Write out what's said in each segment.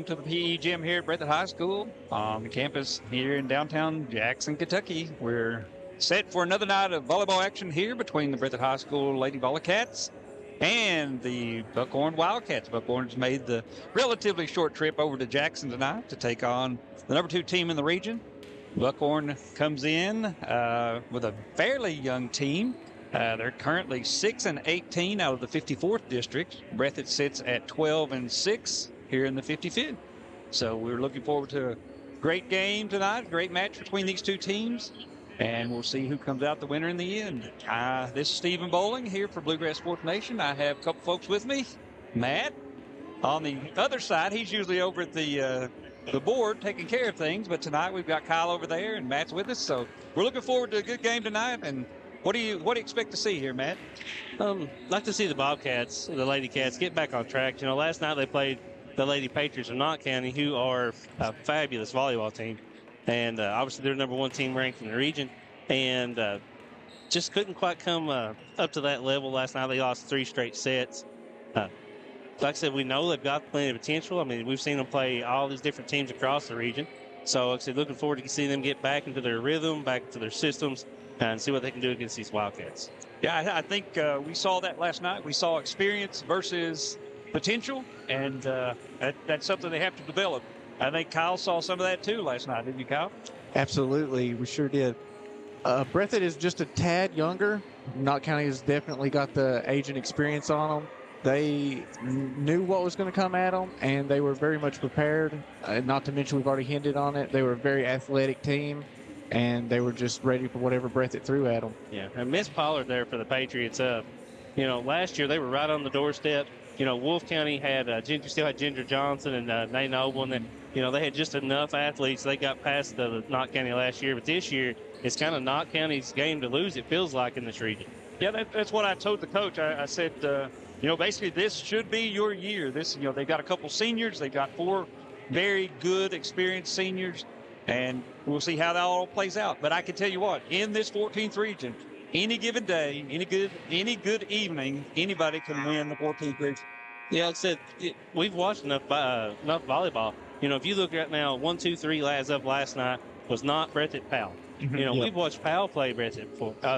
to the PE gym here at Breathitt High School on the campus here in downtown Jackson, Kentucky. We're set for another night of volleyball action here between the Breathitt High School Lady Volleycats and the Buckhorn Wildcats. Buckhorn's made the relatively short trip over to Jackson tonight to take on the number 2 team in the region. Buckhorn comes in with a fairly young team. They're currently 6-18 out of the 54th district. Breathitt sits at 12-6 here in the 55th. So we're looking forward to a great game tonight, great match between these two teams, and we'll see who comes out the winner in the end. This is Stephen Bowling here for Bluegrass Sports Nation. I have a couple folks with me. Matt on the other side. He's usually over at the board taking care of things, but tonight we've got Kyle over there and Matt's with us. So we're looking forward to a good game tonight. And what do you expect to see here, Matt? Like to see the Bobcats, the Lady Cats, get back on track. You know, last night they played the Lady Patriots of Knott County, who are a fabulous volleyball team. And obviously they're number 1 team ranked in the region. And just couldn't quite come up to that level last night. They lost 3 straight sets. Like I said, we know they've got plenty of potential. I mean, we've seen them play all these different teams across the region. So, like I said, looking forward to seeing them get back into their rhythm, back into their systems, and see what they can do against these Wildcats. Yeah, I think we saw that last night. We saw experience versus potential, and that's something they have to develop. I think Kyle saw some of that too last night, didn't you, Kyle? Absolutely, we sure did. Breathitt is just a tad younger. Knott County has definitely got the age and experience on them. They knew what was going to come at them, and they were very much prepared. Not to mention, we've already hinted on it, they were a very athletic team, and they were just ready for whatever Breathitt threw at them. Yeah, and Miss Pollard there for the Patriots. You know, last year they were right on the doorstep. You know, Wolf County had still had Ginger Johnson and Nate Noble, and then, you know, they had just enough athletes. They got past the Knott County last year, but this year it's kind of Knott County's game to lose, it feels like, in this region. Yeah, that's what I told the coach. I said, you know, basically this should be your year. You know, they've got a couple seniors. They've got 4 very good, experienced seniors, and we'll see how that all plays out. But I can tell you what, in this 14th region, any given day, any good evening, anybody can win the 14th region. Yeah, like I said, we've watched enough volleyball. You know, if you look right now, 1, 2, 3 lads up last night was not Breathitt Powell. You know, we've watched Powell play Breathitt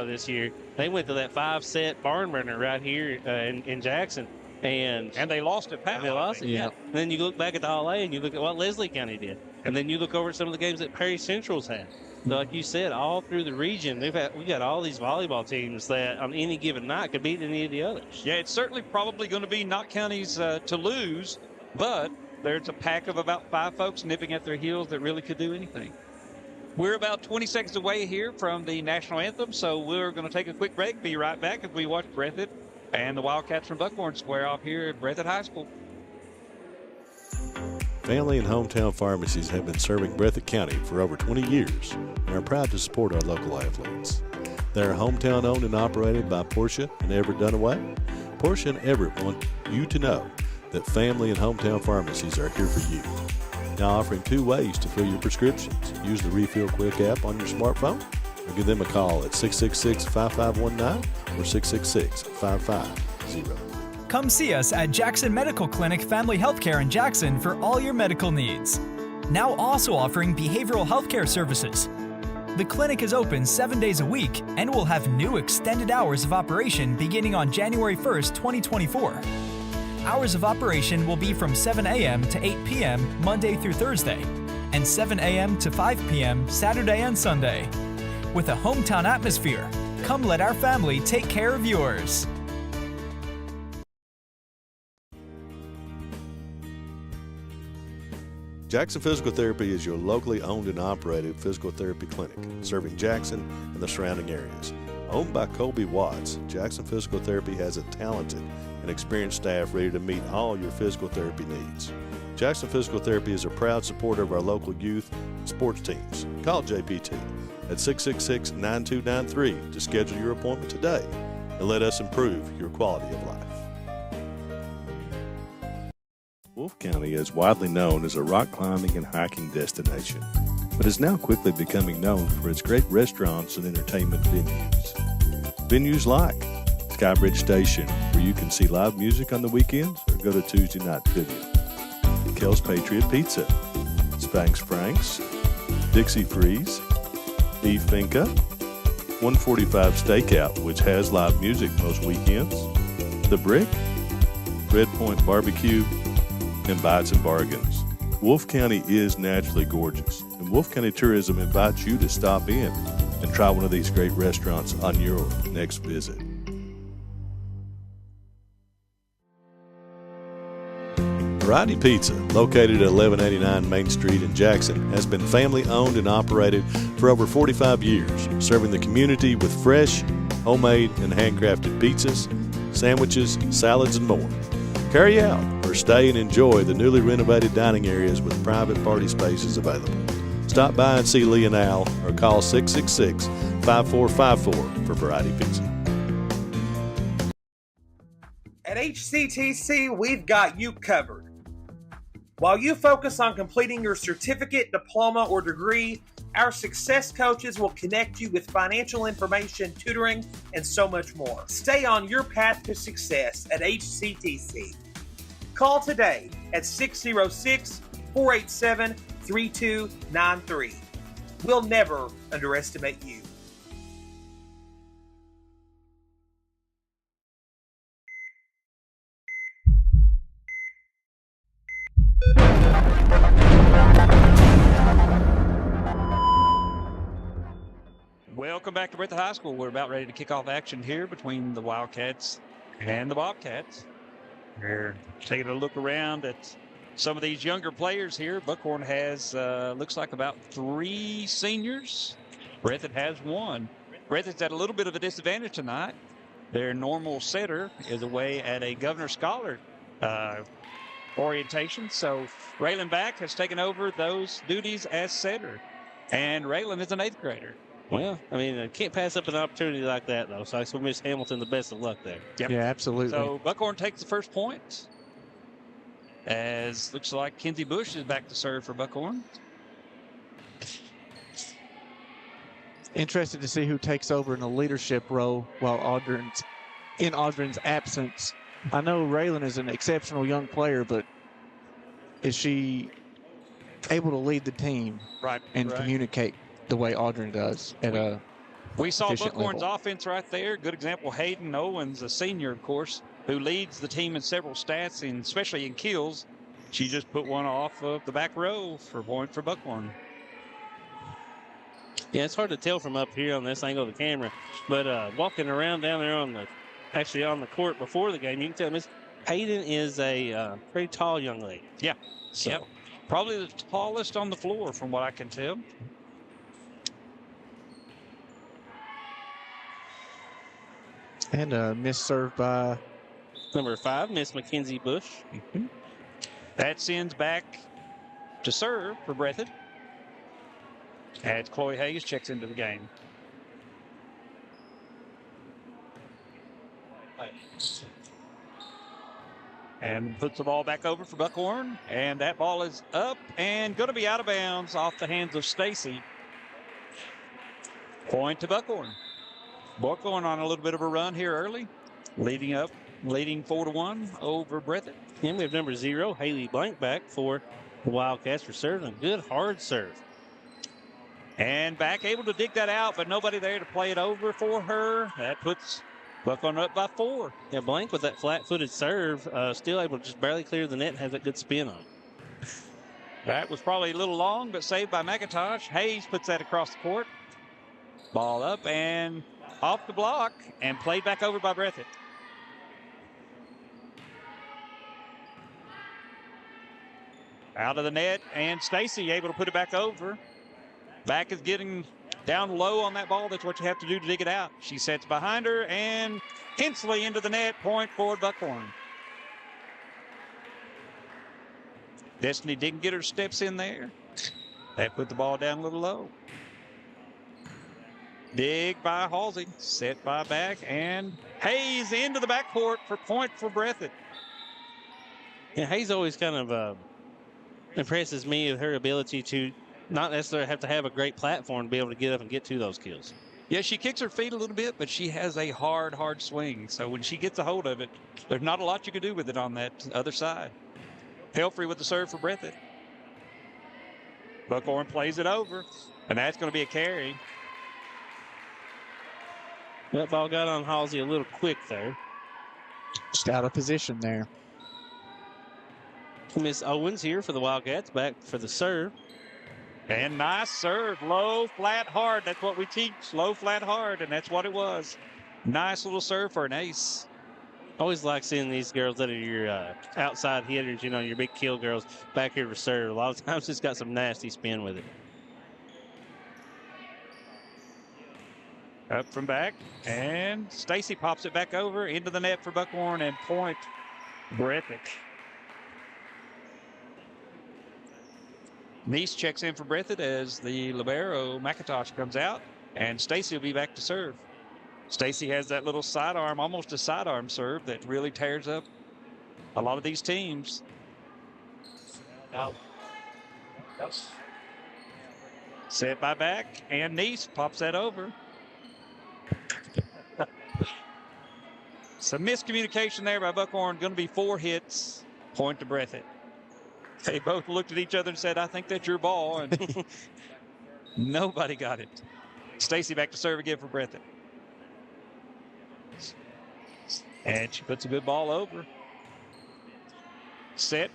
this year. They went to that 5-set barn burner right here in Jackson. And they lost at Powell. They lost it, yeah. And then you look back at the All-A and you look at what Leslie County did. And then you look over at some of the games that Perry Central's had. So like you said, all through the region, we got all these volleyball teams that on any given night could beat any of the others. Yeah, it's certainly probably going to be Knott County's to lose, but there's a pack of about 5 folks nipping at their heels that really could do anything. We're about 20 seconds away here from the national anthem, so we're going to take a quick break. Be right back as we watch Breathitt and the Wildcats from Buckhorn square off here at Breathitt High School. Family and hometown pharmacies have been serving Breathitt County for over 20 years and are proud to support our local athletes. They are hometown owned and operated by Portia and Everett Dunaway. Portia and Everett want you to know that family and hometown pharmacies are here for you. Now offering 2 ways to fill your prescriptions. Use the Refill Quick app on your smartphone or give them a call at 666-5519 or 666-5500. Come see us at Jackson Medical Clinic Family Healthcare in Jackson for all your medical needs. Now also offering behavioral healthcare services. The clinic is open 7 days a week and will have new extended hours of operation beginning on January 1st, 2024. Hours of operation will be from 7 a.m. to 8 p.m. Monday through Thursday, and 7 a.m. to 5 p.m. Saturday and Sunday. With a hometown atmosphere, come let our family take care of yours. Jackson Physical Therapy is your locally owned and operated physical therapy clinic, serving Jackson and the surrounding areas. Owned by Colby Watts, Jackson Physical Therapy has a talented and experienced staff ready to meet all your physical therapy needs. Jackson Physical Therapy is a proud supporter of our local youth and sports teams. Call JPT at 666-9293 to schedule your appointment today and let us improve your quality of life. Wolf County is widely known as a rock climbing and hiking destination, but is now quickly becoming known for its great restaurants and entertainment venues. Venues like Skybridge Station, where you can see live music on the weekends or go to Tuesday night trivia. Kel's Patriot Pizza, Spanx Franks, Dixie Freeze, Beef Finca, 145 Stakeout, which has live music most weekends, The Brick, Red Point Barbecue, and Bites and Bargains. Wolfe County is naturally gorgeous, and Wolfe County Tourism invites you to stop in and try one of these great restaurants on your next visit. Variety Pizza, located at 1189 Main Street in Jackson, has been family owned and operated for over 45 years, serving the community with fresh, homemade, and handcrafted pizzas, sandwiches, salads, and more. Carry out or stay and enjoy the newly renovated dining areas with private party spaces available. Stop by and see Lee and Al or call 666-5454 for Variety Pizza. At HCTC, we've got you covered. While you focus on completing your certificate, diploma, or degree, our success coaches will connect you with financial information, tutoring, and so much more. Stay on your path to success at HCTC. Call today at 606-487-3293. We'll never underestimate you. Welcome back to Breathitt High School. We're about ready to kick off action here between the Wildcats and the Bobcats. We're taking a look around at some of these younger players here. Buckhorn has, looks like about 3 seniors. Breathitt has 1. Breathitt's at a little bit of a disadvantage tonight. Their normal setter is away at a Governor Scholar orientation. So Raylan Back has taken over those duties as setter. And Raylan is an 8th grader. Well, I mean, I can't pass up an opportunity like that, though. So I wish Miss Hamilton the best of luck there. Yep. Yeah, absolutely. So Buckhorn takes the first point. As looks like Kenzie Bush is back to serve for Buckhorn. Interested to see who takes over in a leadership role while Audrin's absence. I know Raylan is an exceptional young player, but is she able to lead the team and communicate the way Audrin does at a We saw efficient Buckhorn's level? offense right there. Good example, Hayden Owens, a senior, of course, who leads the team in several stats, and especially in kills. She just put one off of the back row for a point for Buckhorn. Yeah, it's hard to tell from up here on this angle of the camera, but walking around down there on the court before the game, you can tell Miss Hayden is a pretty tall young lady. Yeah. So. Yep. Probably the tallest on the floor from what I can tell. And a miss serve by Number 5, Miss Mackenzie Bush. Mm-hmm. That sends back to serve for Breathitt as Chloe Hayes checks into the game. And puts the ball back over for Buckhorn. And that ball is up and going to be out of bounds off the hands of Stacy. Point to Buckhorn. Buckhorn on a little bit of a run here early, leading 4-1 over Breathitt. And we have number 0, Haley Blank, back for the Wildcats for serving a good hard serve. And back able to dig that out, but nobody there to play it over for her. That puts Buckhorn up by 4. Yeah, Blank with that flat-footed serve, still able to just barely clear the net and has a good spin on it. That was probably a little long, but saved by McIntosh. Hayes puts that across the court. Ball up and off the block and played back over by Breathitt. Out of the net, and Stacy able to put it back over. Back is getting down low on that ball. That's what you have to do to dig it out. She sets behind her and Hensley into the net. Point for Buckhorn. Destiny didn't get her steps in there. That put the ball down a little low. Dig by Halsey, set by Back, and Hayes into the backcourt for point for Breathitt. Yeah, Hayes always kind of impresses me with her ability to not necessarily have to have a great platform to be able to get up and get to those kills. Yeah, she kicks her feet a little bit, but she has a hard swing. So when she gets a hold of it, there's not a lot you can do with it on that other side. Pelfrey with the serve for Breathitt. Buckhorn plays it over, and that's going to be a carry. That ball got on Halsey a little quick there. Just out of position there. Miss Owens here for the Wildcats, back for the serve. And nice serve, low, flat, hard. That's what we teach, low, flat, hard, and that's what it was. Nice little serve for an ace. Always like seeing these girls that are your outside hitters, you know, your big kill girls back here to serve. A lot of times it's got some nasty spin with it. Up from back, and Stacy pops it back over into the net for Buckhorn and point Breathitt. Nice checks in for Breathitt as the libero McIntosh comes out, and Stacy will be back to serve. Stacy has that little sidearm, almost a sidearm serve that really tears up a lot of these teams. Set by back, and Nice pops that over. Some miscommunication there by Buckhorn. Going to be 4 hits. Point to Breathitt. They both looked at each other and said, I think that's your ball. And nobody got it. Stacy back to serve again for Breathitt. And she puts a good ball over. Set.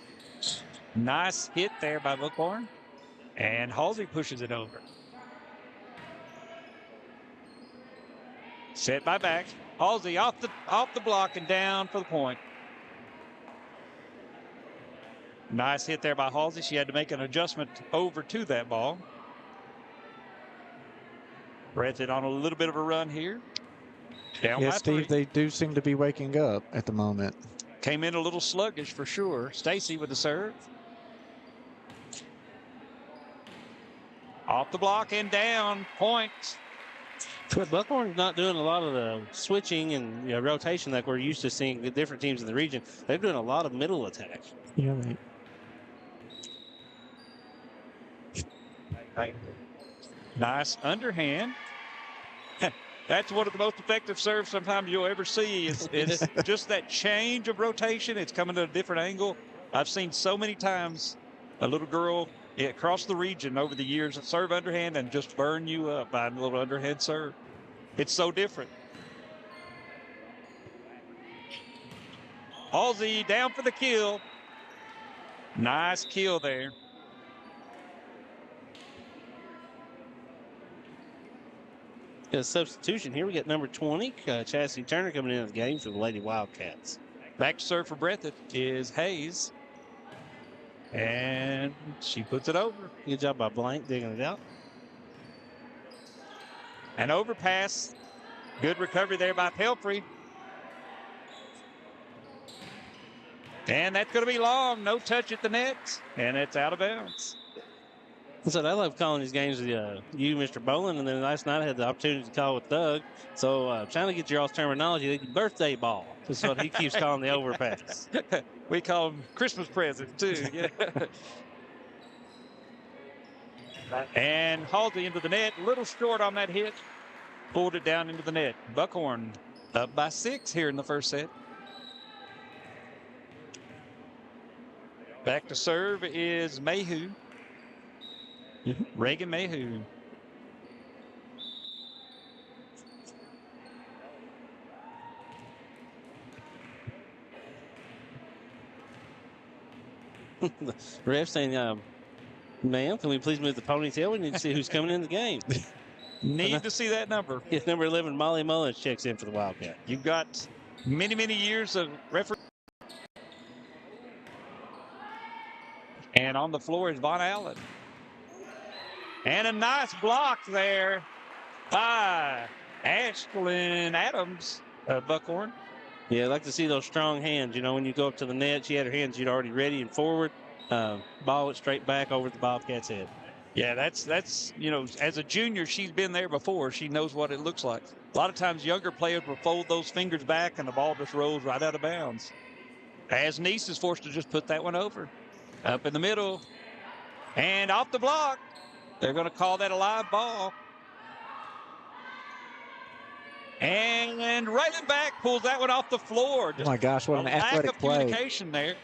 Nice hit there by Buckhorn. And Halsey pushes it over. Set by back. Halsey off the block and down for the point. Nice hit there by Halsey. She had to make an adjustment over to that ball. Breathitt on a little bit of a run here. Down Yeah, by Steve, 3. they do seem to be waking up at the moment. Came in a little sluggish for sure. Stacy with the serve. Off the block and down. Point. But Buckhorn's not doing a lot of the switching and rotation like we're used to seeing the different teams in the region. They're doing a lot of middle attack. Yeah, Nice underhand. That's one of the most effective serves sometimes you'll ever see. It's just that change of rotation. It's coming at a different angle. I've seen so many times a little girl across the region over the years serve underhand and just burn you up by a little underhand serve. It's so different. Halsey down for the kill. Nice kill there. A substitution here. We got number 20, Chastity Turner, coming into the game for the Lady Wildcats. Back to serve for Breathitt is Hayes. And she puts it over. Good job by Blank digging it out. An overpass. Good recovery there by Pelfrey. And that's going to be long. No touch at the net. And it's out of bounds. So I love calling these games with you, Mr. Boland, and then last night I had the opportunity to call with Doug. So trying to get your all's terminology, the birthday ball is what he keeps calling the overpass. We call them Christmas presents too. Yeah. And Halsey into the net, a little short on that hit. Pulled it down into the net. Buckhorn up by 6 here in the first set. Back to serve is Mayhew. Reagan Mayhew. The ref saying, ma'am, can we please move the ponytail? We need to see who's coming in the game. Need to see that number. Yes, number 11, Molly Mullins checks in for the Wildcat. You've got many, many years of referee. And on the floor is Von Allen. And a nice block there by Ashlyn Adams of Buckhorn. Yeah, I'd like to see those strong hands. You know, when you go up to the net, she had her hands already ready and forward. Ball it straight back over the Bobcat's head. Yeah, that's you know, as a junior, she's been there before. She knows what it looks like. A lot of times younger players will fold those fingers back and the ball just rolls right out of bounds. As Nice is forced to just put that one over. Up in the middle and off the block. They're going to call that a live ball. And right in back pulls that one off the floor. Oh my gosh, what an lack athletic of play. communication there.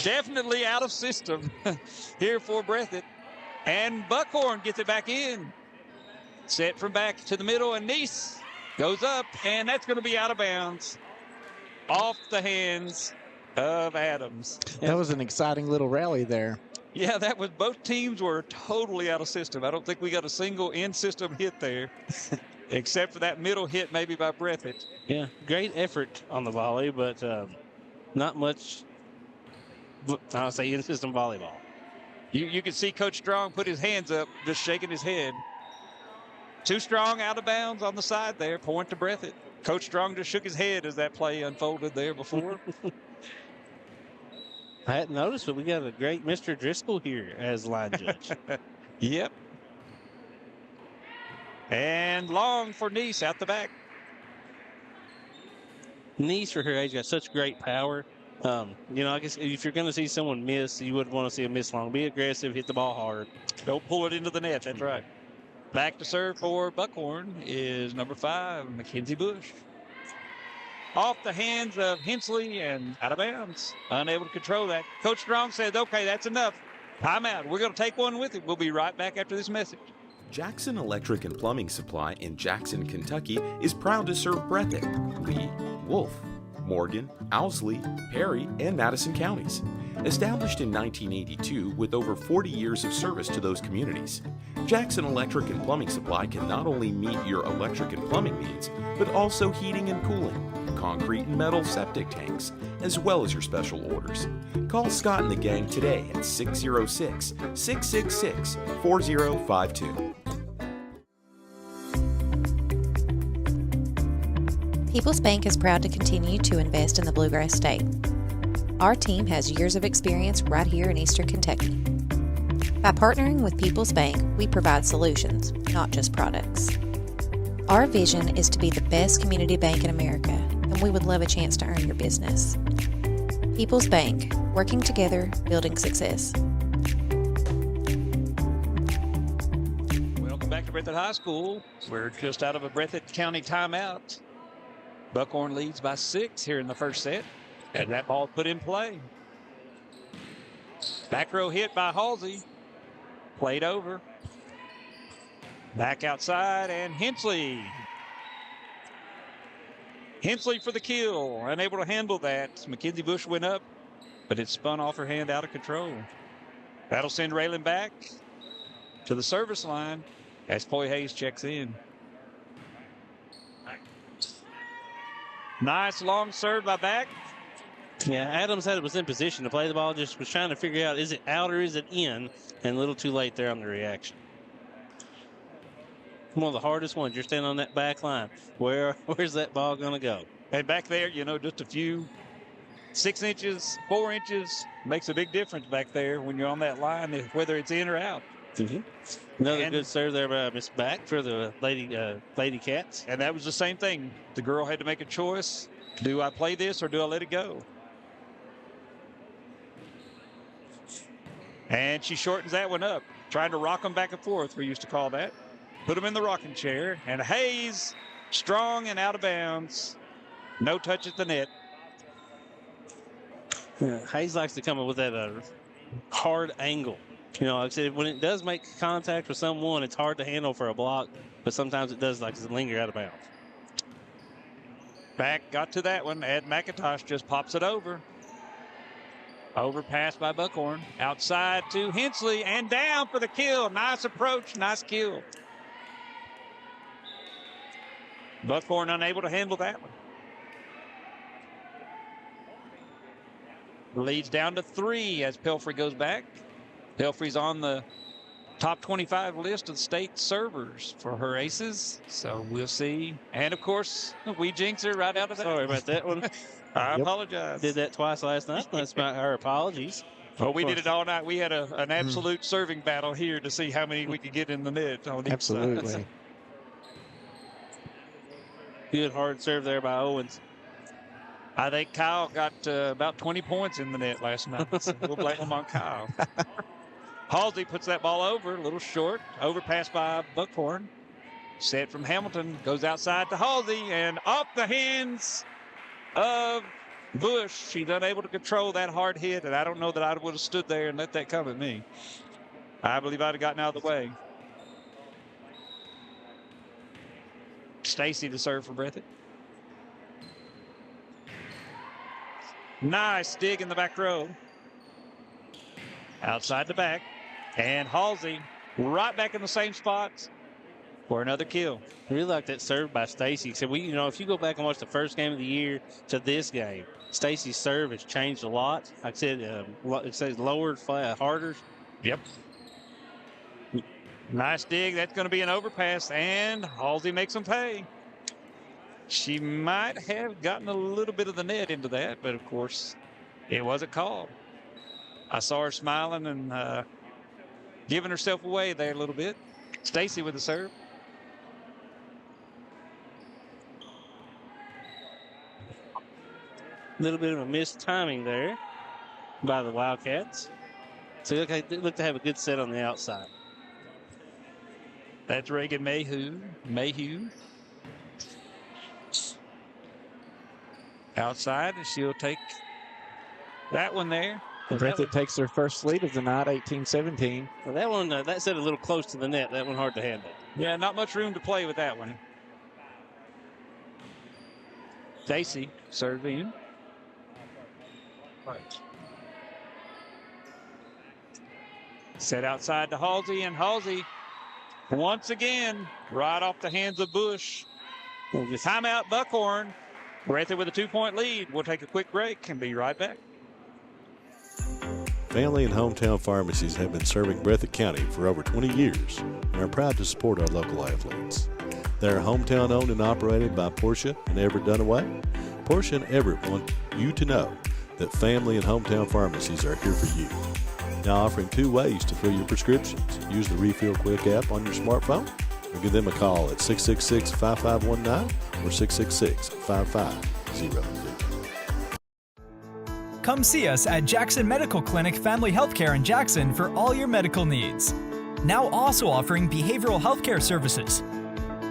Definitely out of system here for Breathitt. And Buckhorn gets it back in. Set from back to the middle, and Nice goes up, and that's going to be out of bounds. Off the hands of Adams. That was an exciting little rally there. Yeah, that was, both teams were totally out of system. I don't think we got a single in-system hit there, except for that middle hit maybe by Breathitt. Yeah, great effort on the volley, but not much, I'll say, in-system volleyball. You can see Coach Strong put his hands up, just shaking his head. Too Strong out of bounds on the side there, point to Breathitt. Coach Strong just shook his head as that play unfolded there before. I hadn't noticed, but we got a great Mr. Driscoll here as line judge. Yep. And long for Nice out the back. Nice, for her age, got such great power. I guess if you're going to see someone miss, you wouldn't want to see a miss long. Be aggressive, hit the ball hard. Don't pull it into the net. That's right. Back to serve for Buckhorn is number 5, Mackenzie Bush. Off the hands of Hensley and out of bounds. Unable to control that. Coach Strong says, okay, that's enough. Timeout. We're going to take one with it. We'll be right back after this message. Jackson Electric and Plumbing Supply in Jackson, Kentucky is proud to serve Breathitt, Lee, Wolf, Morgan, Owsley, Perry, and Madison counties. Established in 1982 with over 40 years of service to those communities, Jackson Electric and Plumbing Supply can not only meet your electric and plumbing needs, but also heating and cooling, concrete and metal septic tanks, as well as your special orders. Call Scott and the gang today at 606-666-4052. People's Bank is proud to continue to invest in the Bluegrass State. Our team has years of experience right here in Eastern Kentucky. By partnering with People's Bank, we provide solutions, not just products. Our vision is to be the best community bank in America, and we would love a chance to earn your business. People's Bank, working together, building success. Welcome back to Breathitt High School. We're just out of a Breathitt County timeout. Buckhorn leads by 6 here in the first set. And that ball put in play. Back row hit by Halsey. Played over. Back outside, and Hensley. Hensley for the kill. Unable to handle that. Mackenzie Bush went up, but it spun off her hand out of control. That'll send Raylan back to the service line as Poy Hayes checks in. Nice long serve by Back. Yeah, Adams was in position to play the ball, just was trying to figure out, is it out or is it in? And a little too late there on the reaction. One of the hardest ones. You're standing on that back line. Where's that ball going to go? And back there, just a few 6 inches, 4 inches makes a big difference back there when you're on that line, whether it's in or out. Mm-hmm. Another good serve there by Miss Back for the Lady Cats. And that was the same thing. The girl had to make a choice. Do I play this or do I let it go? And she shortens that one up, trying to rock them back and forth, we used to call that. Put them in the rocking chair. And Hayes, strong and out of bounds. No touch at the net. Yeah, Hayes likes to come up with that hard angle. Like I said, when it does make contact with someone, it's hard to handle for a block, but sometimes it does linger out of bounds. Back got to that one. Ed McIntosh just pops it over. Overpass by Buckhorn. Outside to Hensley and down for the kill. Nice approach, nice kill. Buckhorn unable to handle that one. Leads down to 3 as Pelfrey goes back. Pelfrey's on the top 25 list of state servers for her aces. So we'll see. And of course, we jinx her right out of that. Sorry about that one. I apologize. Did that twice last night. That's our apologies. Well, we did it all night. We had an absolute serving battle here to see how many we could get in the net on each side. Absolutely. Good hard serve there by Owens. I think Kyle got about 20 points in the net last night. So we'll blame him on Kyle. Halsey puts that ball over, a little short. Overpass by Buckhorn. Set from Hamilton, goes outside to Halsey, and off the hands of Bush, she's unable to control that hard hit, and I don't know that I would have stood there and let that come at me. I believe I'd have gotten out of the way. Stacy to serve for Breathitt. Nice dig in the back row. Outside the back. And Halsey right back in the same spot for another kill. I really like that serve by Stacy. So if you go back and watch the first game of the year to this game, Stacy's serve has changed a lot. Like I said, it says lowered, harder. Yep. Nice dig. That's going to be an overpass, and Halsey makes them pay. She might have gotten a little bit of the net into that, but of course, it wasn't called. I saw her smiling and giving herself away there a little bit. Stacy with the serve. A little bit of a missed timing there by the Wildcats. So they look to have a good set on the outside. That's Reagan Mayhew. Outside, and she'll take that one there. Breathitt takes their first lead of the night, 18-17. Well, that one, that set a little close to the net. That one hard to handle. Yeah, not much room to play with that one. Stacy serving. Set outside to Halsey, and Halsey once again right off the hands of Bush. Timeout, Buckhorn. Breathitt with a 2-point lead. We'll take a quick break and be right back. Family and hometown pharmacies have been serving Breathitt County for over 20 years and are proud to support our local athletes. They are hometown owned and operated by Portia and Everett Dunaway. Portia and Everett want you to know that family and hometown pharmacies are here for you. Now offering 2 ways to fill your prescriptions. Use the Refill Quick app on your smartphone or give them a call at 666-5519 or 666-5503. Come see us at Jackson Medical Clinic Family Healthcare in Jackson for all your medical needs. Now also offering behavioral healthcare services.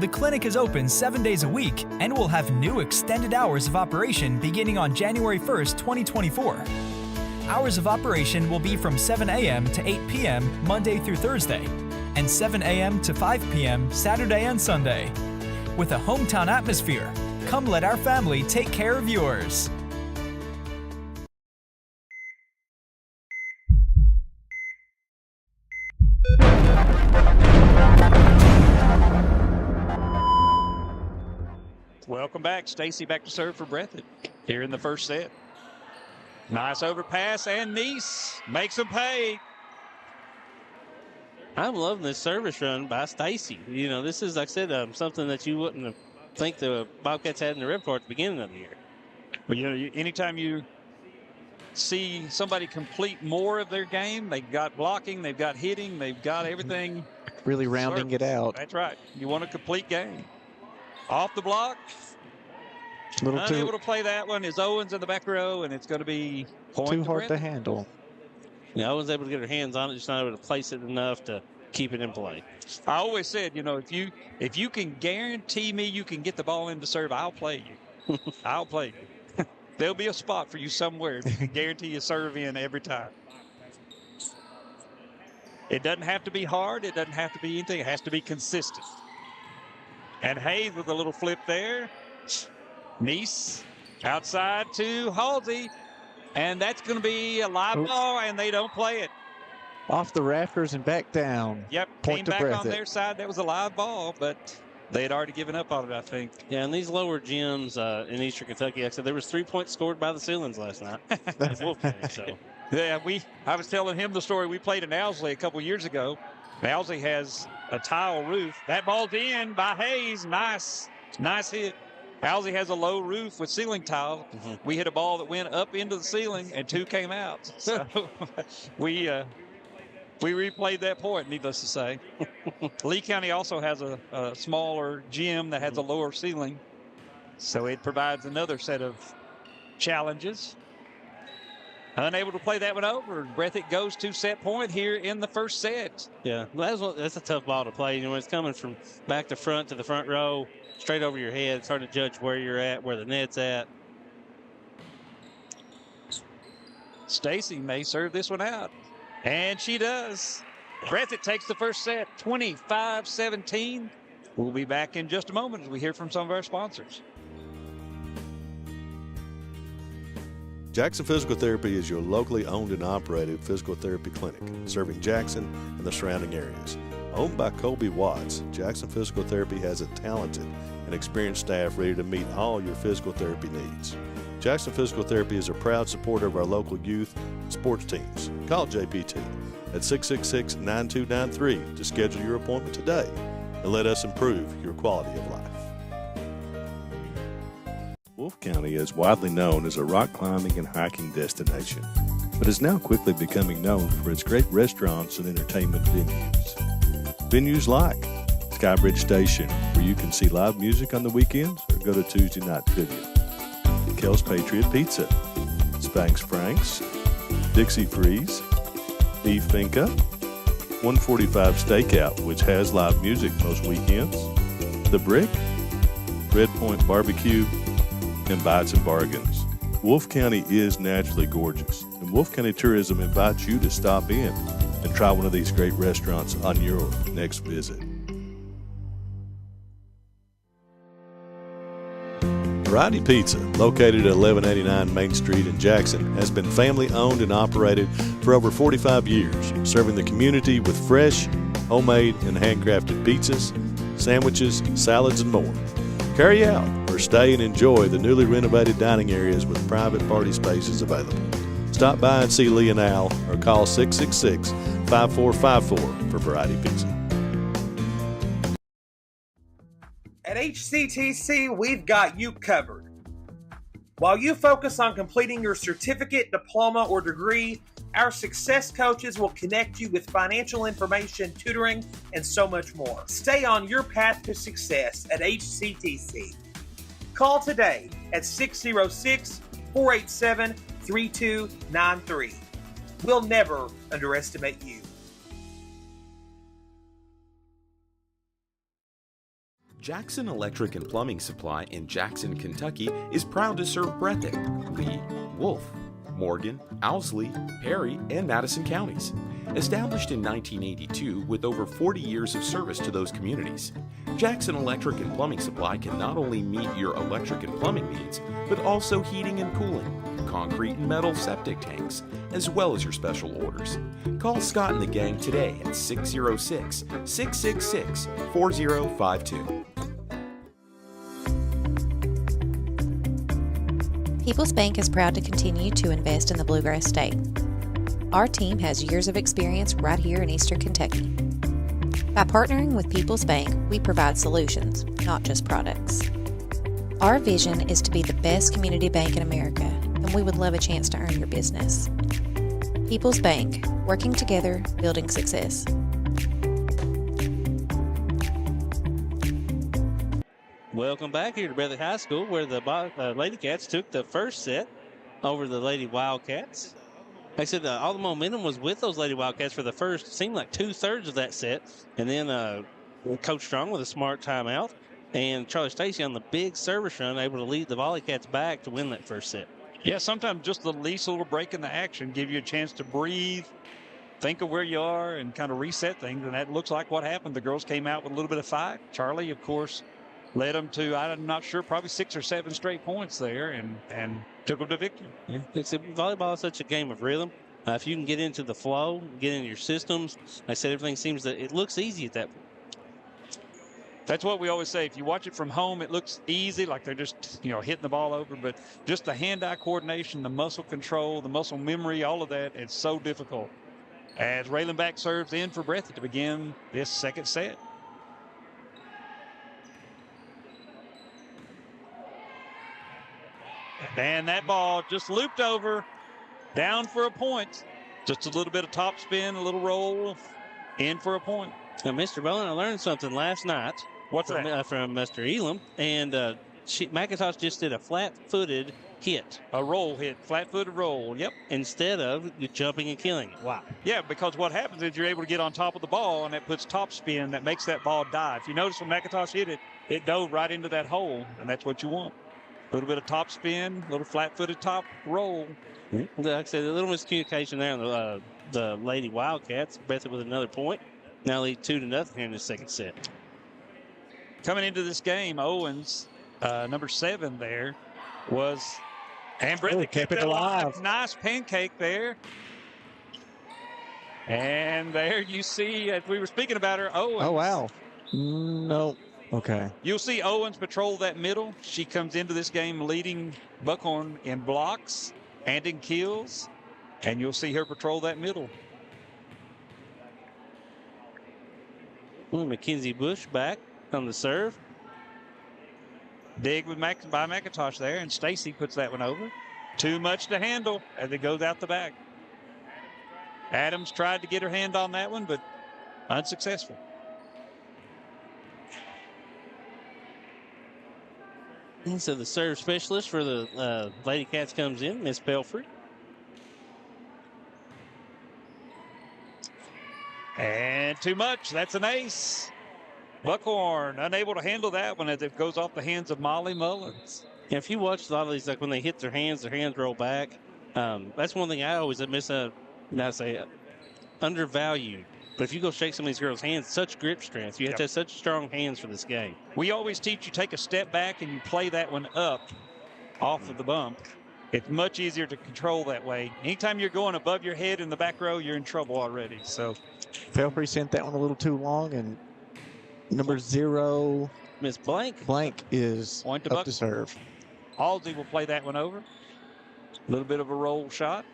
The clinic is open 7 days a week and will have new extended hours of operation beginning on January 1st, 2024. Hours of operation will be from 7 a.m. to 8 p.m. Monday through Thursday, and 7 a.m. to 5 p.m. Saturday and Sunday. With a hometown atmosphere, come let our family take care of yours. Welcome back. Stacy back to serve for Breathitt here in the first set. Nice overpass, and Nice makes them pay. I'm loving this service run by Stacy. This is, like I said, something that you wouldn't think the Bobcats had in the repertoire at the beginning of the year. Well, anytime you see somebody complete more of their game, they've got blocking, they've got hitting, they've got everything. Really rounding it out. That's right. You want a complete game. Off the block. Unable to play that one is Owens in the back row, and it's going to be too hard to handle. Yeah, Owens able to get her hands on it, just not able to place it enough to keep it in play. I always said, if you can guarantee me you can get the ball into serve, I'll play you. I'll play you. There'll be a spot for you somewhere if you can guarantee you serve in every time. It doesn't have to be hard. It doesn't have to be anything. It has to be consistent. And Hayes with a little flip there. Nice outside to Halsey. And that's going to be a live ball, and they don't play it. Off the rafters and back down. Yep, came back on their side. That was a live ball, but they had already given up on it, I think. Yeah, and these lower gyms in Eastern Kentucky, like I said, there was 3 points scored by the ceilings last night. Yeah, I was telling him the story. We played in Owsley a couple years ago. Owsley has a tile roof. That ball's in by Hayes. Nice hit. Owsley has a low roof with ceiling tile. Mm-hmm. We hit a ball that went up into the ceiling, and 2 came out. So we replayed that point, needless to say. Lee County also has a smaller gym that has a lower ceiling. So it provides another set of challenges. Unable to play that one over. Breathitt goes to set point here in the first set. Yeah, that's a tough ball to play. When it's coming from back to front to the front row, straight over your head, it's hard to judge where you're at, where the net's at. Stacy may serve this one out. And she does. Breathitt takes the first set, 25-17. We'll be back in just a moment as we hear from some of our sponsors. Jackson Physical Therapy is your locally owned and operated physical therapy clinic, serving Jackson and the surrounding areas. Owned by Colby Watts, Jackson Physical Therapy has a talented and experienced staff ready to meet all your physical therapy needs. Jackson Physical Therapy is a proud supporter of our local youth and sports teams. Call JPT at 666-9293 to schedule your appointment today and let us improve your quality of life. Wolfe County is widely known as a rock climbing and hiking destination, but is now quickly becoming known for its great restaurants and entertainment venues. Venues like Skybridge Station, where you can see live music on the weekends or go to Tuesday night trivia. Kel's Patriot Pizza, Spanx Franks, Dixie Freeze, Beef Finca, 145 Stakeout, which has live music most weekends, The Brick, Red Point Barbecue, and Bites and Bargains. Wolfe County is naturally gorgeous, and Wolfe County Tourism invites you to stop in and try one of these great restaurants on your next visit. Variety Pizza, located at 1189 Main Street in Jackson, has been family owned and operated for over 45 years, serving the community with fresh, homemade, and handcrafted pizzas, sandwiches, salads, and more. Carry out or stay and enjoy the newly renovated dining areas with private party spaces available. Stop by and see Lee and Al or call 666-5454 for Variety Pizza. At HCTC, we've got you covered. While you focus on completing your certificate, diploma, or degree, our success coaches will connect you with financial information, tutoring, and so much more. Stay on your path to success at HCTC. Call today at 606-487-3293. We'll never underestimate you. Jackson Electric and Plumbing Supply in Jackson, Kentucky is proud to serve Breathitt, Lee, Wolfe, Morgan, Owsley, Perry, and Madison counties. Established in 1982 with over 40 years of service to those communities, Jackson Electric and Plumbing Supply can not only meet your electric and plumbing needs, but also heating and cooling, concrete and metal septic tanks, as well as your special orders. Call Scott and the gang today at 606-666-4052. People's Bank is proud to continue to invest in the Bluegrass State. Our team has years of experience right here in Eastern Kentucky. By partnering with People's Bank, we provide solutions, not just products. Our vision is to be the best community bank in America, and we would love a chance to earn your business. People's Bank, working together, building success. Welcome back here to Breathitt High School, where the Lady Cats took the first set over the Lady Wildcats. Like I said, all the momentum was with those Lady Wildcats for the first, seemed like 2/3 of that set. And then Coach Strong with a smart timeout, and Charlie Stacy on the big service run, able to lead the Volleycats back to win that first set. Yeah, sometimes just the least little break in the action give you a chance to breathe, think of where you are, and kind of reset things. And that looks like what happened. The girls came out with a little bit of fight. Charlie, of course, led them to, I'm not sure, probably 6 or 7 straight points there, and took them to victory. Yeah. Volleyball is such a game of rhythm. If you can get into the flow, get into your systems, like I said, everything it looks easy at that point. That's what we always say. If you watch it from home, it looks easy, like they're just, hitting the ball over. But just the hand-eye coordination, the muscle control, the muscle memory, all of that, it's so difficult. As Raylan back serves in for Breathitt to begin this second set. And that ball just looped over, down for a point. Just a little bit of top spin, a little roll, in for a point. Now, Mr. Bowen, I learned something last night. What's that? From Mr. Elam. And McIntosh just did a flat-footed hit. A roll hit, flat-footed roll, yep. Instead of jumping and killing it. Wow. Yeah, because what happens is you're able to get on top of the ball, and that puts top spin that makes that ball dive. If you notice when McIntosh hit it, it dove right into that hole, and that's what you want. A little bit of top spin, a little flat-footed top roll. Like I said, a little miscommunication there on the Lady Wildcats. Breathitt with another point. Now lead 2-0 here in the second set. Coming into this game, Owens, number 7 there, was... And Breathitt kept it alive. Nice pancake there. And there you see, as we were speaking about her, Owens. Oh, wow. No. Okay. You'll see Owens patrol that middle. She comes into this game leading Buckhorn in blocks and in kills. And you'll see her patrol that middle. Mackenzie Bush back on the serve. Dig by McIntosh there, and Stacy puts that one over. Too much to handle as it goes out the back. Adams tried to get her hand on that one, but unsuccessful. And so the serve specialist for the Lady Cats comes in, Miss Belfry. And too much. That's an ace. Buckhorn unable to handle that one as it goes off the hands of Molly Mullins. Yeah, if you watch a lot of these, like when they hit their hands roll back. That's one thing I always undervalued. But if you go shake some of these girls' hands, such grip strength. You have to have such strong hands for this game. We always teach you take a step back and you play that one up off of the bump. It's much easier to control that way. Anytime you're going above your head in the back row, you're in trouble already. So Felfrey sent that one a little too long, and number 0, Miss Blank is up to serve. Halsey will play that one over. A little bit of a roll shot.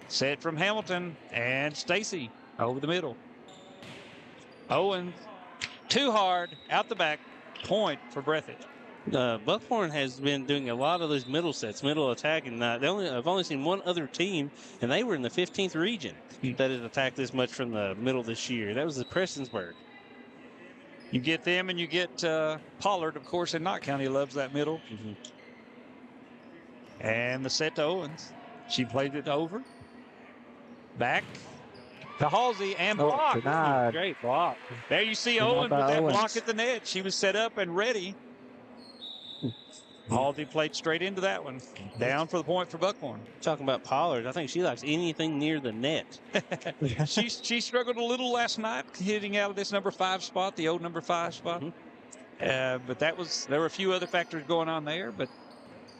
Set from Hamilton and Stacy over the middle. Owens, too hard, out the back, point for Breathitt. Buckhorn has been doing a lot of those middle sets, middle attacking. I've only seen one other team, and they were in the 15th region that has attacked this much from the middle this year. That was the Prestonsburg. You get them, and you get Pollard, of course, in Knott County loves that middle. Mm-hmm. And the set to Owens. She played it over. Back to Halsey and block. Great block. There you see Owens with that block at the net. She was set up and ready. Halsey played straight into that one. Down for the point for Buckhorn. Talking about Pollard, I think she likes anything near the net. She struggled a little last night hitting out of this number 5 spot, the old number 5 spot. Mm-hmm. But there were a few other factors going on there, but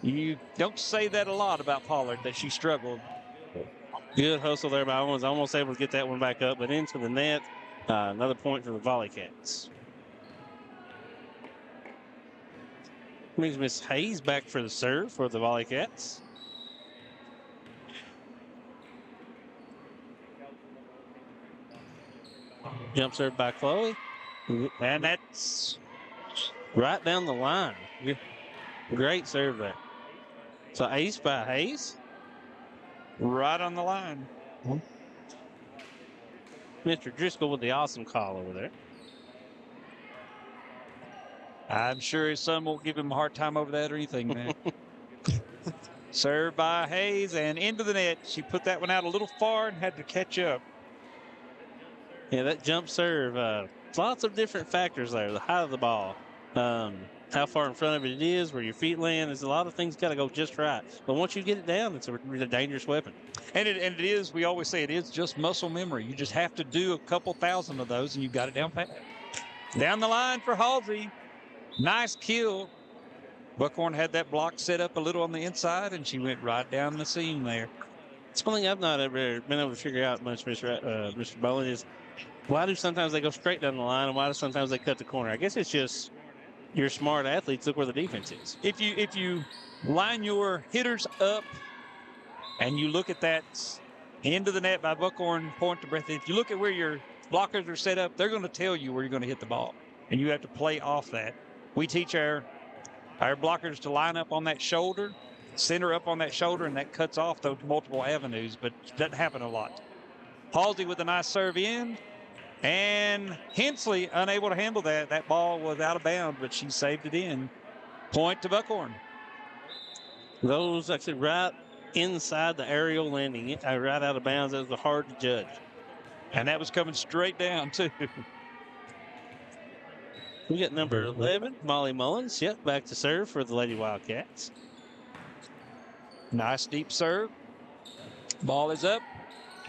you don't say that a lot about Pollard, that she struggled. Good hustle there by Owens. Almost able to get that one back up, but into the net. Another point for the Volleycats. Brings Miss Hayes back for the serve for the Volleycats. Jump serve by Chloe. And that's right down the line. Great serve there. So ace by Hayes. Right on the line. Mr. Driscoll with the awesome call over there. I'm sure his son won't give him a hard time over that or anything, man. Served by Hayes and into the net. She put that one out a little far and had to catch up. Yeah, that jump serve, lots of different factors there. The height of the ball, how far in front of it is, where your feet land. There's a lot of things got to go just right. But once you get it down, it's a dangerous weapon. And it is, we always say it is just muscle memory. You just have to do a couple thousand of those and you got it down pat. Down the line for Halsey. Nice kill. Buckhorn had that block set up a little on the inside, and she went right down the seam there. It's one thing I've not ever been able to figure out much, Mr. Bowen, is why do sometimes they go straight down the line and why do sometimes they cut the corner? I guess it's just you're smart athletes. Look where the defense is. If you line your hitters up and you look at that into the net by Buckhorn, point to Breathitt, if you look at where your blockers are set up, they're going to tell you where you're going to hit the ball, and you have to play off that. We teach our blockers to line up on that shoulder, center up on that shoulder, and that cuts off those multiple avenues, but it doesn't happen a lot. Halsey with a nice serve in, and Hensley unable to handle that. That ball was out of bounds, but she saved it in. Point to Buckhorn. Those actually right inside the aerial landing, right out of bounds. That was hard to judge. And that was coming straight down, too. We got number 11, Molly Mullins. Yep, back to serve for the Lady Wildcats. Nice deep serve. Ball is up,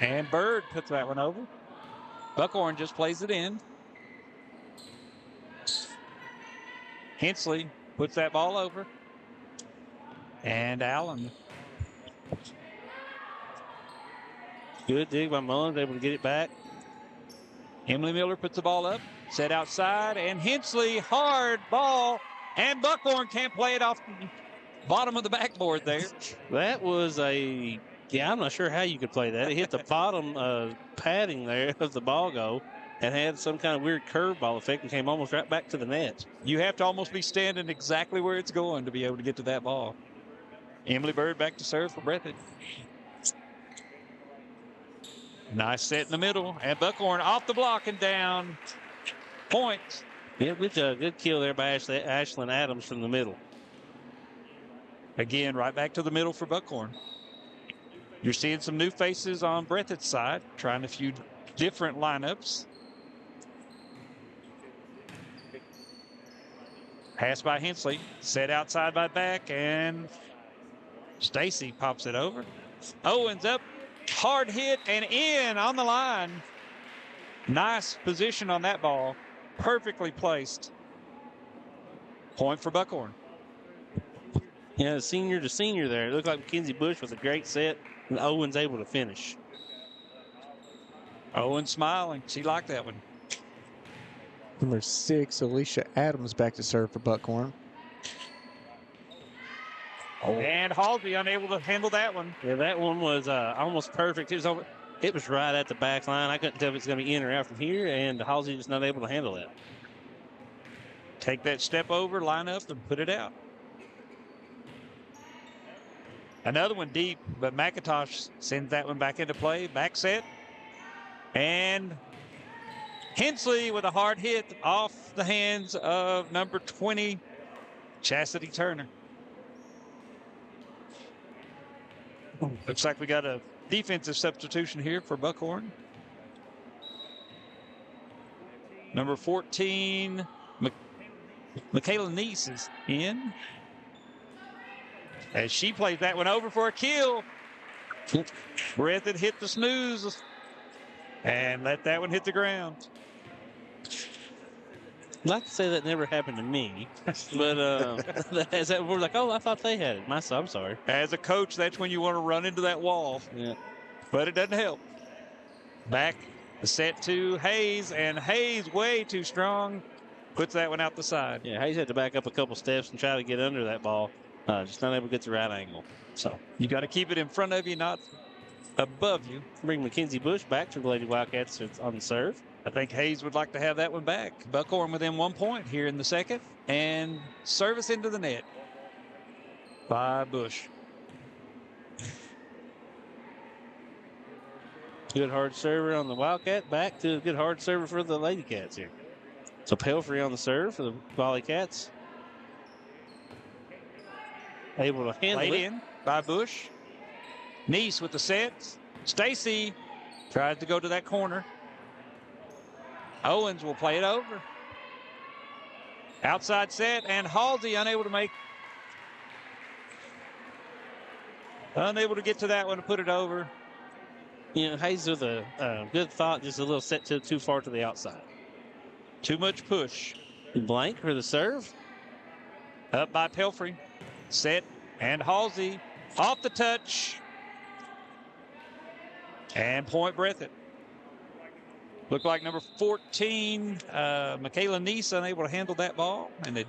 and Bird puts that one over. Buckhorn just plays it in. Hensley puts that ball over. And Allen. Good dig by Mullins, able to get it back. Emily Miller puts the ball up, set outside, and Hensley, hard ball, and Buckhorn can't play it off the bottom of the backboard there. That was I'm not sure how you could play that. It hit the bottom padding there of the ball go and had some kind of weird curveball effect and came almost right back to the net. You have to almost be standing exactly where it's going to be able to get to that ball. Emily Bird back to serve for Breathitt. Nice set in the middle, and Buckhorn off the block and down. Point. Yeah, good kill there by Ashlyn Adams from the middle. Again, right back to the middle for Buckhorn. You're seeing some new faces on Breathitt's side, trying a few different lineups. Pass by Hensley, set outside by back, and Stacy pops it over. Owens up, hard hit, and in on the line. Nice position on that ball, perfectly placed. Point for Buckhorn. Yeah, senior to senior there. It looked like Mackenzie Bush with a great set, and Owens able to finish. Owens smiling. She liked that one. Number 6, Alicia Adams back to serve for Buckhorn. And Halsey unable to handle that one. Yeah, that one was almost perfect. It was right at the back line. I couldn't tell if it's going to be in or out from here, and Halsey was not able to handle that. Take that step over, line up, and put it out. Another one deep, but McIntosh sends that one back into play. Back set. And Hensley with a hard hit off the hands of number 20, Chastity Turner. Looks like we got a defensive substitution here for Buckhorn. Number 14, Michaela Neese is in. As she plays that one over for a kill. Breathitt hit the snooze and let that one hit the ground. I'd like to say that never happened to me, but we're like, oh, I thought they had it. I'm sorry. As a coach, that's when you want to run into that wall. Yeah. But it doesn't help. Back the set to Hayes, and Hayes way too strong. Puts that one out the side. Yeah, Hayes had to back up a couple steps and try to get under that ball. Just not able to get the right angle. So you got to keep it in front of you, not above you. Bring Mackenzie Bush back to the Lady Wildcats on the serve. I think Hayes would like to have that one back. Buckhorn within 1 point here in the second. And service into the net by Bush. Good hard server on the Wildcat. Back to a good hard server for the Lady Cats here. So Pelfrey on the serve for the Volleycats. Able to handle it. In by Bush. Neese with the set. Stacy tries to go to that corner. Owens will play it over. Outside set, and Halsey unable to get to that one to put it over. You know, Hayes with a good thought, just a little set too far to the outside. Too much push. Blank for the serve. Up by Pelfrey. Set, and Halsey off the touch. And point Breathitt. Looked like number 14, Michaela Neese, unable to handle that ball, and it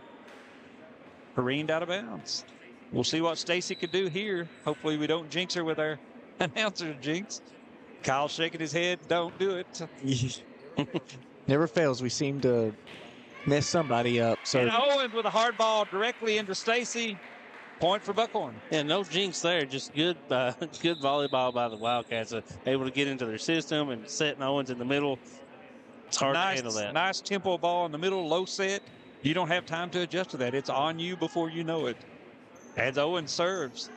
careened out of bounds. We'll see what Stacy could do here. Hopefully we don't jinx her with our announcer jinx. Kyle shaking his head, don't do it. Never fails. We seem to mess somebody up. So and Owens with a hard ball directly into Stacy. Point for Buckhorn. Yeah, no jinx there. Just good good volleyball by the Wildcats. Able to get into their system and setting Owens in the middle. It's hard to handle that. Nice tempo ball in the middle, low set. You don't have time to adjust to that. It's on you before you know it. As Owens serves.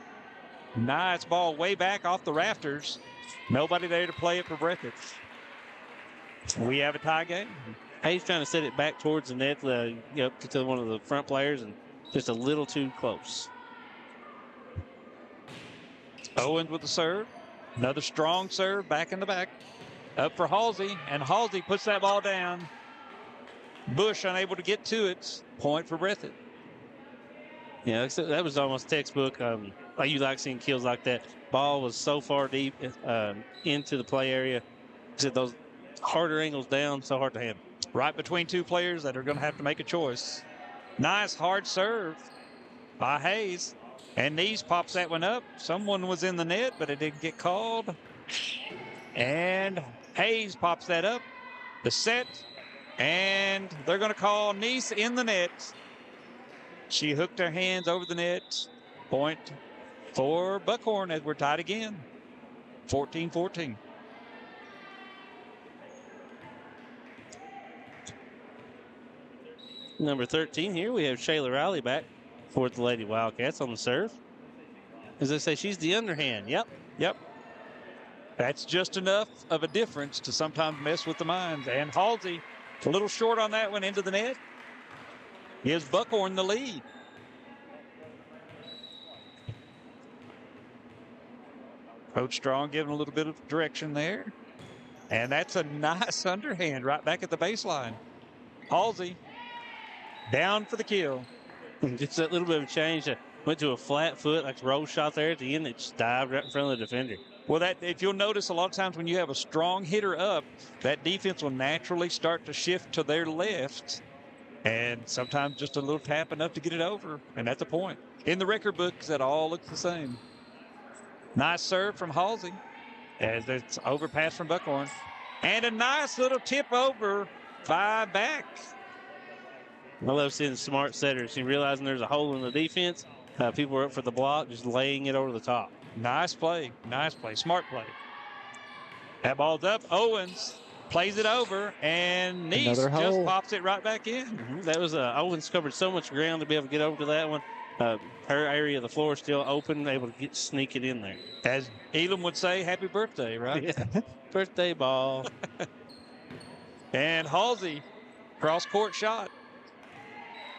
Nice ball way back off the rafters. Nobody there to play it for Breathitt. We have a tie game. Hayes trying to set it back towards the net, to one of the front players, and just a little too close. Owens with the serve. Another strong serve back in the back. Up for Halsey, and Halsey puts that ball down. Bush unable to get to it. Point for Breathitt. Yeah, that was almost textbook. You like seeing kills like that. Ball was so far deep into the play area. Those harder angles down, so hard to handle. Right between two players that are going to have to make a choice. Nice hard serve by Hayes. And Neese pops that one up. Someone was in the net, but it didn't get called. And Hayes pops that up. The set. And they're going to call Neese in the net. She hooked her hands over the net. Point for Buckhorn as we're tied again. 14-14. Number 13 here, we have Shayla Riley back for the Lady Wildcats on the serve. As I say, she's the underhand. Yep. That's just enough of a difference to sometimes mess with the minds. And Halsey, a little short on that one into the net. Gives Buckhorn the lead. Coach Strong giving a little bit of direction there. And that's a nice underhand right back at the baseline. Halsey down for the kill. Just that little bit of a change. Went to a flat foot, like a roll shot there at the end. It just dived right in front of the defender. Well, that if you'll notice, a lot of times when you have a strong hitter up, that defense will naturally start to shift to their left. And sometimes just a little tap enough to get it over. And that's a point. In the record books, that all looks the same. Nice serve from Halsey as it's overpass from Buckhorn. And a nice little tip over by Back. I love seeing smart setters. She realizing there's a hole in the defense. People are up for the block, just laying it over the top. Nice play. Smart play. That ball's up. Owens plays it over, and Neese just pops it right back in. Mm-hmm. That was Owens covered so much ground to be able to get over to that one. Her area of the floor is still open, able to sneak it in there. As Elam would say, happy birthday, right? Yeah. Birthday ball. And Halsey, cross-court shot.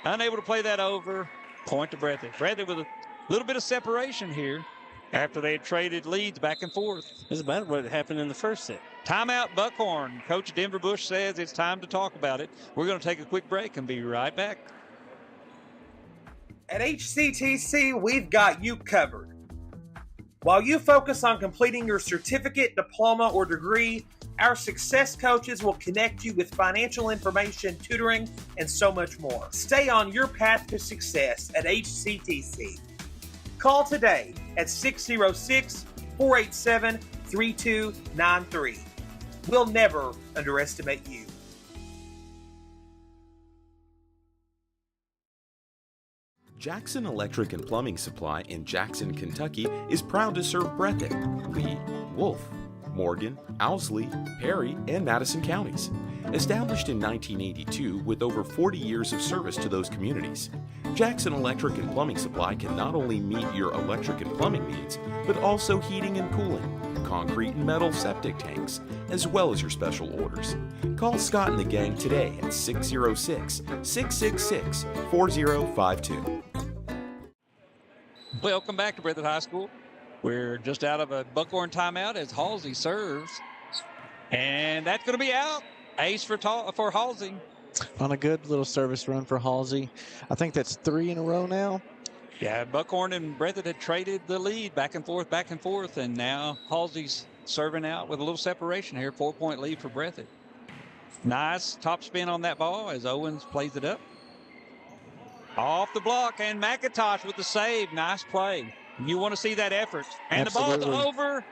Unable to play that over. Point to Breathitt. Breathitt with a little bit of separation here after they had traded leads back and forth. This is about what happened in the first set. Timeout Buckhorn. Coach Denver Bush says it's time to talk about it. We're going to take a quick break and be right back. At HCTC, we've got you covered. While you focus on completing your certificate, diploma, or degree, our success coaches will connect you with financial information, tutoring, and so much more. Stay on your path to success at HCTC. Call today at 606-487-3293. We'll never underestimate you. Jackson Electric and Plumbing Supply in Jackson, Kentucky is proud to serve Breathitt, Lee, Wolf, Morgan, Owsley, Perry, and Madison counties. Established in 1982 with over 40 years of service to those communities, Jackson Electric and Plumbing Supply can not only meet your electric and plumbing needs, but also heating and cooling, concrete and metal septic tanks, as well as your special orders. Call Scott and the gang today at 606-666-4052. Welcome back to Breathitt High School. We're just out of a Buckhorn timeout as Halsey serves. And that's going to be out. Ace for Halsey. On a good little service run for Halsey. I think that's 3 in a row now. Yeah, Buckhorn and Breathitt had traded the lead back and forth, and now Halsey's serving out with a little separation here. 4-point lead for Breathitt. Nice top spin on that ball as Owens plays it up. Off the block, and McIntosh with the save. Nice play. You want to see that effort. And Absolutely. The ball's over.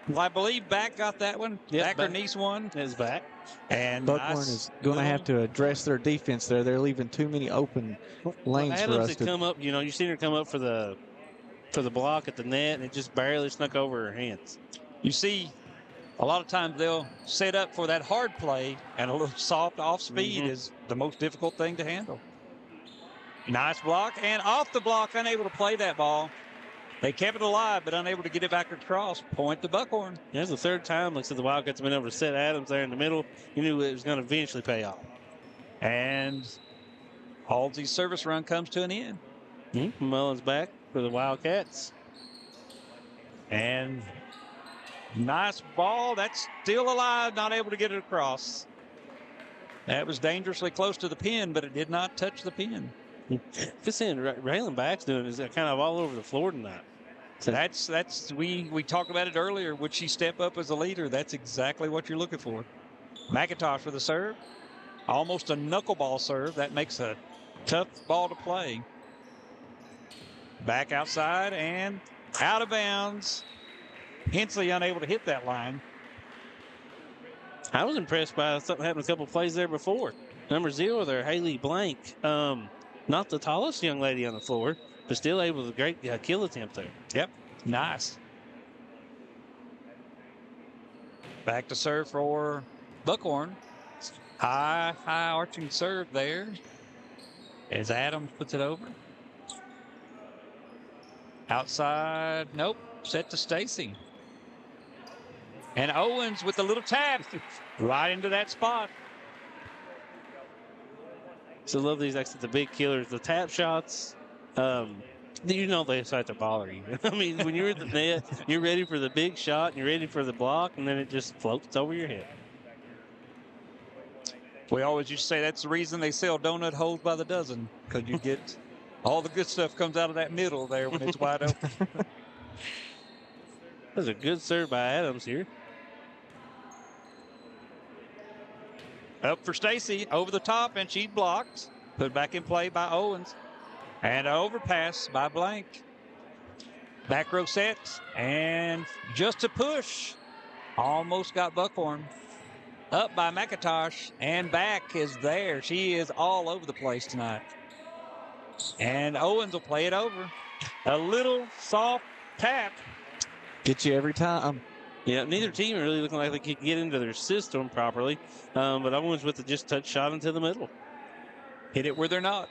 Well, I believe Back got that one. Yep, Back or Neese won. Is Back. And Buckhorn is going to have to address their defense there. They're leaving too many open lanes for Adams us had to come up. You've seen her come up for the block at the net, and it just barely snuck over her hands. You see, a lot of times they'll set up for that hard play, and a little soft off speed is the most difficult thing to handle. Nice block, and off the block, unable to play that ball. They kept it alive, but unable to get it back across. Point to Buckhorn. That's the third time, like I said, the Wildcats have been able to set Adams there in the middle. You knew it was going to eventually pay off. And Halsey's service run comes to an end. Mullins back for the Wildcats. And nice ball. That's still alive, not able to get it across. That was dangerously close to the pin, but it did not touch the pin. Just saying, Raylan Back's doing is kind of all over the floor tonight. So we talked about it earlier. Would she step up as a leader? That's exactly what you're looking for. McIntosh for the serve. Almost a knuckleball serve. That makes a tough ball to play. Back outside and out of bounds. Hensley unable to hit that line. I was impressed by something happened a couple plays there before. Number 0 there, Haley Blank. Not the tallest young lady on the floor, but still able to great kill attempt there. Yep, nice. Back to serve for Buckhorn. High arching serve there as Adams puts it over. Outside, nope, set to Stacy. And Owens with a little tap right into that spot. So love these the big killers, the tap shots. You know they start to bother you. I mean, when you're at the net, you're ready for the big shot, and you're ready for the block, and then it just floats over your head. We always used to say that's the reason they sell donut holes by the dozen, because you get all the good stuff comes out of that middle there when it's wide open. That's a good serve by Adams here. Up for Stacy, over the top, and she blocked. Put back in play by Owens. And an overpass by Blank. Back row set, and just a push. Almost got Buckhorn. Up by McIntosh, and back is there. She is all over the place tonight. And Owens will play it over. A little soft tap. Get you every time. Yeah, neither team are really looking like they could get into their system properly. But Owens with the just touch shot into the middle. Hit it where they're not.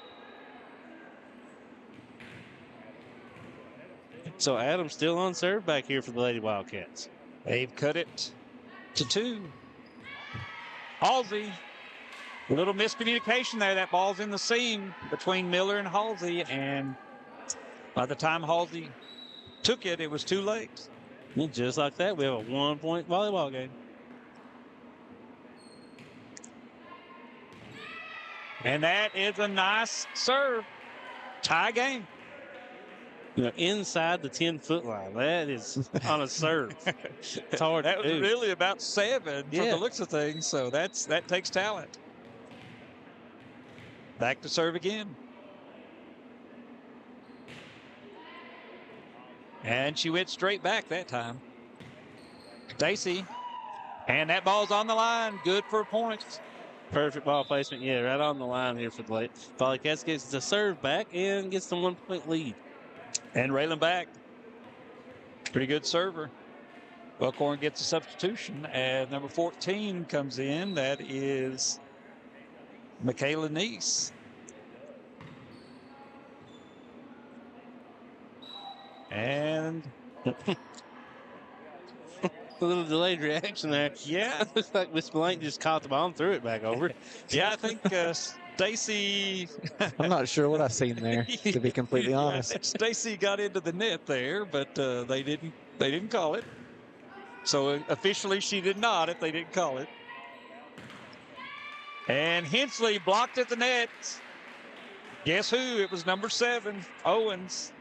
So Adams still on serve back here for the Lady Wildcats. They've cut it to 2. Halsey, a little miscommunication there. That ball's in the seam between Miller and Halsey, and by the time Halsey took it, it was too late. And just like that, we have a 1-point volleyball game. And that is a nice serve. Tie game. You know, inside the 10-foot line. That is on a serve. It's hard That to was do. really about 7 from the looks of things, so that takes talent. Back to serve again. And she went straight back that time. Stacy. And that ball's on the line. Good for points. Perfect ball placement. Yeah, right on the line here for the Volleycats. Gets the serve back and gets the 1-point lead. And Raylan back. Pretty good server. Buckhorn gets a substitution as number 14 comes in. That is Michaela Neese. And a little delayed reaction there. Yeah. Looks like Miss Blank just caught the ball and threw it back over. Yeah, I think Stacy. I'm not sure what I've seen there, to be completely honest. Stacy got into the net there, but they didn't call it. So officially she did not if they didn't call it. And Hensley blocked at the net. Guess who? It was number 7, Owens.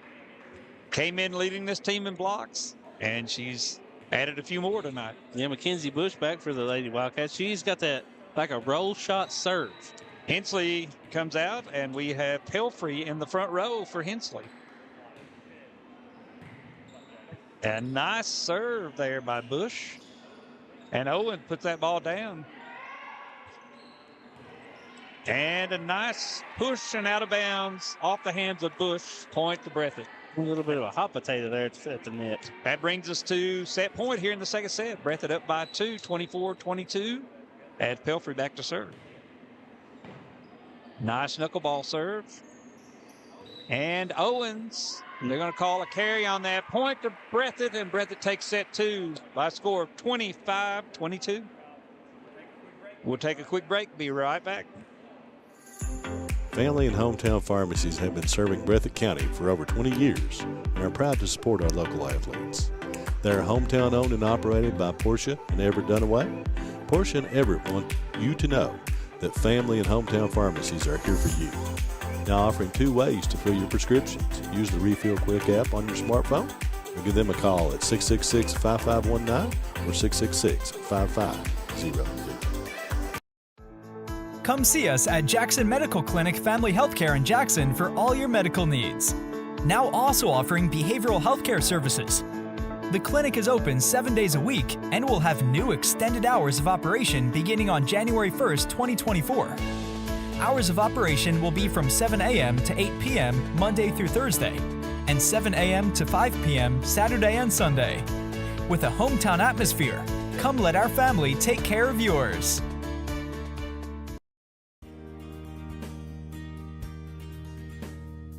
Came in leading this team in blocks, and she's added a few more tonight. Yeah, Mackenzie Bush back for the Lady Wildcats. She's got that like a roll shot serve. Hensley comes out, and we have Pelfrey in the front row for Hensley. A nice serve there by Bush. And Owen puts that ball down. And a nice push and out of bounds off the hands of Bush. Point to Breathitt. A little bit of a hot potato there at the net. That brings us to set point here in the second set. Breathitt up by 2, 24-22. Add Pelfrey back to serve. Nice knuckleball serve. And Owens, they're going to call a carry on that. Point to Breathitt, and Breathitt takes set 2 by a score of 25-22. We'll take a quick break. Be right back. Family and hometown pharmacies have been serving Breathitt County for over 20 years and are proud to support our local athletes. They are hometown owned and operated by Portia and Everett Dunaway. Portia and Everett want you to know that family and hometown pharmacies are here for you. Now offering 2 ways to fill your prescriptions. Use the Refill Quick app on your smartphone or give them a call at 666-5519 or 666-5500. Come see us at Jackson Medical Clinic Family Healthcare in Jackson for all your medical needs. Now also offering behavioral healthcare services. The clinic is open 7 days a week and will have new extended hours of operation beginning on January 1st, 2024. Hours of operation will be from 7 a.m. to 8 p.m. Monday through Thursday, and 7 a.m. to 5 p.m. Saturday and Sunday. With a hometown atmosphere, come let our family take care of yours.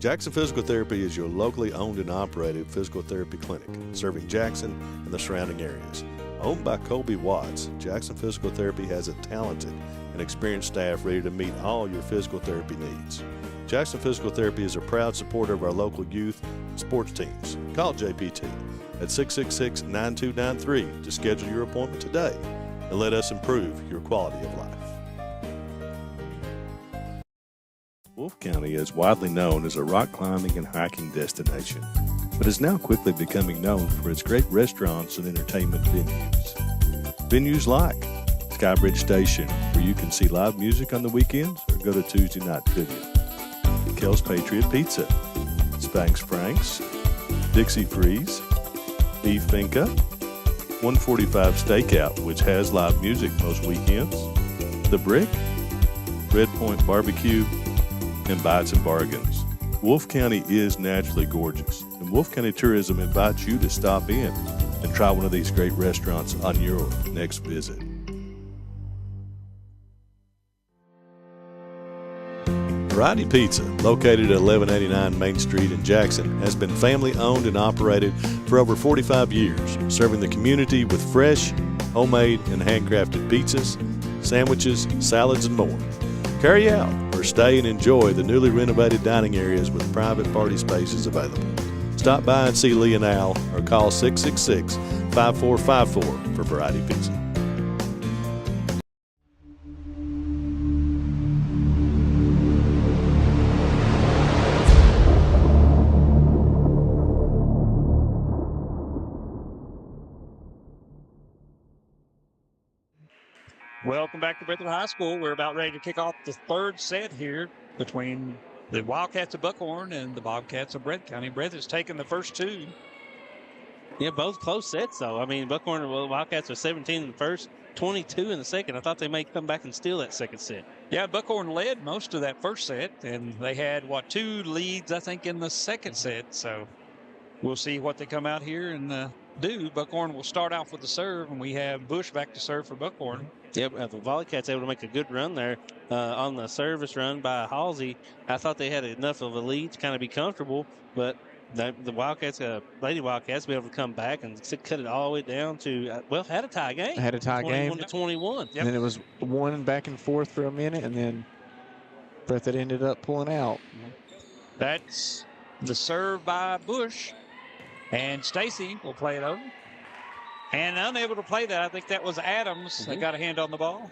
Jackson Physical Therapy is your locally owned and operated physical therapy clinic, serving Jackson and the surrounding areas. Owned by Colby Watts, Jackson Physical Therapy has a talented and experienced staff ready to meet all your physical therapy needs. Jackson Physical Therapy is a proud supporter of our local youth and sports teams. Call JPT at 666-9293 to schedule your appointment today and let us improve your quality of life. Wolfe County is widely known as a rock climbing and hiking destination, but is now quickly becoming known for its great restaurants and entertainment venues. Venues like Skybridge Station, where you can see live music on the weekends or go to Tuesday night trivia. Kel's Patriot Pizza, Spanx Franks, Dixie Freeze, Beef Finca, 145 Stakeout, which has live music most weekends, The Brick, Red Point Barbecue, and Bites and Bargains. Wolfe County is naturally gorgeous, and Wolfe County Tourism invites you to stop in and try one of these great restaurants on your next visit. Variety Pizza, located at 1189 Main Street in Jackson, has been family owned and operated for over 45 years, serving the community with fresh, homemade, and handcrafted pizzas, sandwiches, salads, and more. Carry out or stay and enjoy the newly renovated dining areas with private party spaces available. Stop by and see Lee and Al or call 666-5454 for Variety Pizza. Welcome back to Breathitt High School. We're about ready to kick off the 3rd set here between the Wildcats of Buckhorn and the Bobcats of Breathitt County. Breathitt's taken the first 2. Yeah, both close sets, though. I mean, Buckhorn and Wildcats are 17 in the first, 22 in the second. I thought they may come back and steal that second set. Yeah, Buckhorn led most of that first set, and they had, 2 leads, I think, in the second set. So we'll see what they come out here and do. Buckhorn will start off with the serve, and we have Bush back to serve for Buckhorn. Yep, the Volleycats able to make a good run there on the service run by Halsey. I thought they had enough of a lead to kind of be comfortable, but the Wildcats, Lady Wildcats, be able to come back and cut it all the way down to, had a tie game. Had a tie game. 21-21. Yep. And then it was one back and forth for a minute, and then Breathitt ended up pulling out. That's the serve by Bush, and Stacy will play it over. And unable to play that, I think that was Adams that got a hand on the ball.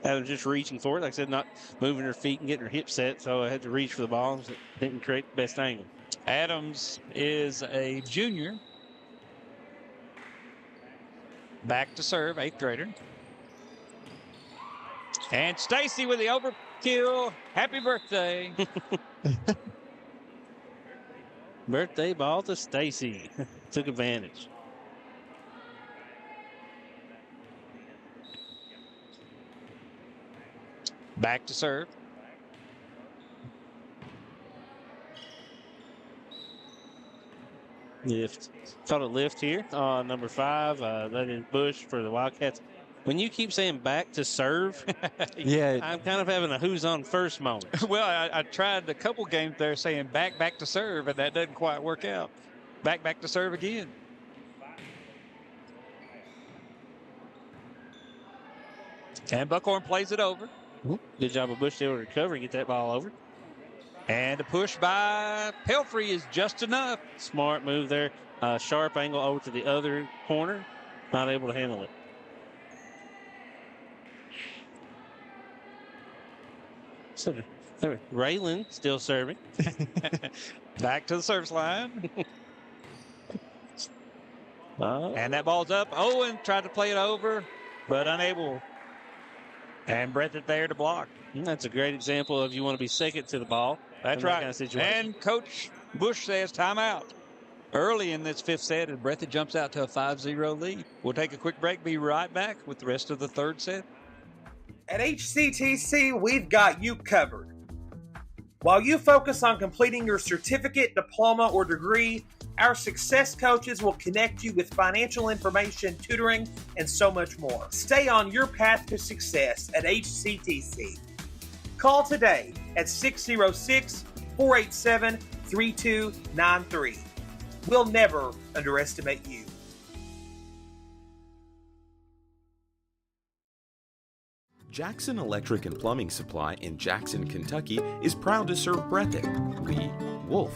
Adams just reaching for it. Like I said, not moving her feet and getting her hips set, so I had to reach for the ball. So it didn't create the best angle. Adams is a junior. Back to serve, 8th grader. And Stacy with the overkill. Happy birthday. Birthday ball to Stacy. Took advantage. Back to serve. Lift. Thought a lift here. Number 5. That is Bush for the Wildcats. When you keep saying back to serve, yeah, I'm kind of having a who's on first moment. Well, I tried a couple games there saying back to serve, and that doesn't quite work out. Back to serve again. And Buckhorn plays it over. Good job of Bush to recover and get that ball over. And a push by Pelfrey is just enough. Smart move there. Sharp angle over to the other corner. Not able to handle it. So, Raylan still serving. Back to the service line. And And that ball's up. Owen tried to play it over, but unable. And Breathitt there to block. that's a great example of you want to be second to the ball. That's in that right. kind of situation. And Coach Bush says timeout. Early in this fifth set, and Breathitt jumps out to a 5-0 lead. We'll take a quick break, be right back with the rest of the third set. At HCTC, we've got you covered. While you focus on completing your certificate, diploma, or degree, our success coaches will connect you with financial information, tutoring, and so much more. Stay on your path to success at HCTC. Call today at 606-487-3293. We'll never underestimate you. Jackson Electric and Plumbing Supply in Jackson, Kentucky is proud to serve Breathitt, Lee, Wolf,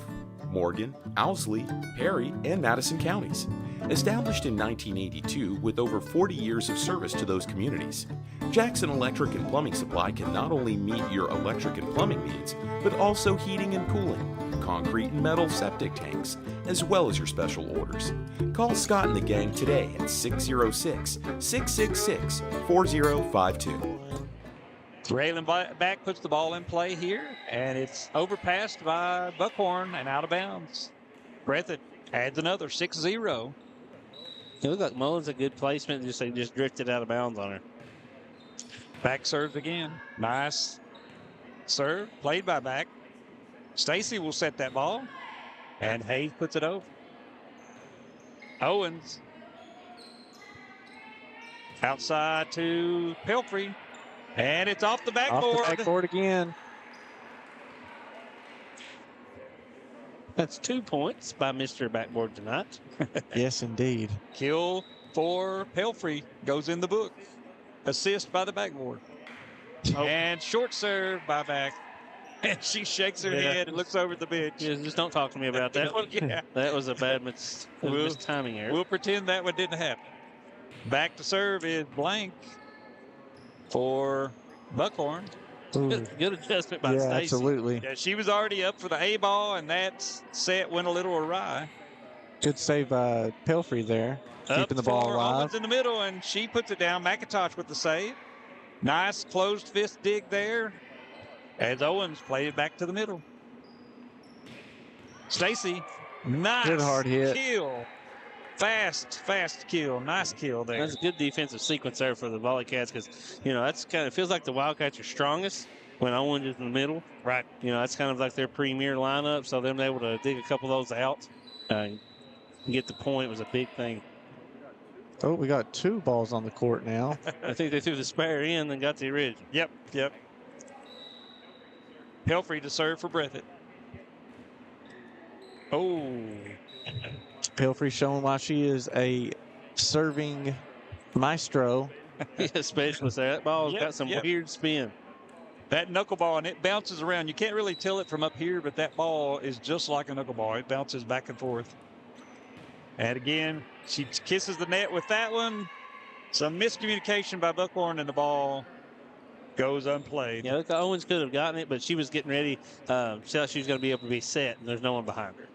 Morgan, Owsley, Perry, and Madison counties. Established in 1982 with over 40 years of service to those communities, Jackson Electric and Plumbing Supply can not only meet your electric and plumbing needs, but also heating and cooling, concrete and metal septic tanks, as well as your special orders. Call Scott and the gang today at 606-666-4052. Raylan back puts the ball in play here, and it's overpassed by Buckhorn and out of bounds. Breathitt adds another 6-0. It looked like Mullins a good placement. They just drifted out of bounds on her. Back serves again. Nice serve, played by Back. Stacy will set that ball, and Hayes puts it over. Owens outside to Pelfrey, and it's off the backboard. Off the backboard again. That's 2 points by Mr. Backboard tonight. Yes, indeed. Kill for Pelfrey goes in the book. Assist by the backboard. And short serve by Back. And she shakes her head and looks over at the bench. Yeah, just don't talk to me about that one. Yeah. That was a bad timing error. We'll pretend that one didn't happen. Back to serve is blank for Buckhorn. Good adjustment by Yeah, Stacy. absolutely. Yeah, she was already up for the A ball, and that set went a little awry. Good save by Pelfrey there, keeping the ball for alive. Owens in the middle, and she puts it down. McIntosh with the save. Nice closed fist dig there. As Owens played it back to the middle. Stacy, nice Good hard hit. kill. Fast kill. Nice kill there. That's a good defensive sequence there for the Volleycats because, that's kind of feels like the Wildcats are strongest when Owens is in the middle. Right. That's kind of like their premier lineup. So them able to dig a couple of those out and get the point was a big thing. Oh, we got 2 balls on the court now. I think they threw the spare in and got the original. Yep. Pelfrey to serve for Breathitt. Oh. Pelfrey showing why she is a serving maestro. Yeah, specialist there. That ball's got some weird spin. That knuckleball, and it bounces around. You can't really tell it from up here, but that ball is just like a knuckleball. It bounces back and forth. And again, she kisses the net with that one. Some miscommunication by Buckhorn, and the ball goes unplayed. Yeah, look, Owens could have gotten it, but she was getting ready. She thought she was going to be able to be set, and there's no one behind her.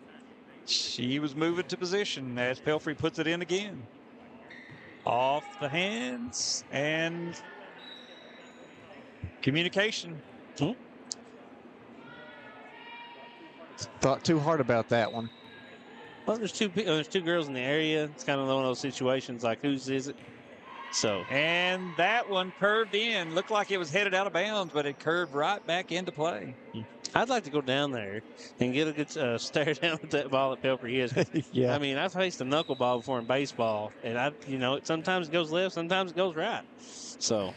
She was moving to position as Pelfrey puts it in again. Off the hands and communication. Thought too hard about that one. Well, there's two girls in the area. It's kind of one of those situations like, whose is it? So. And that one curved in. Looked like it was headed out of bounds, but it curved right back into play. I'd like to go down there and get a good stare down at that ball that Pelfrey is. Yeah. I mean, I've faced a knuckleball before in baseball, and sometimes it goes left, sometimes it goes right. So.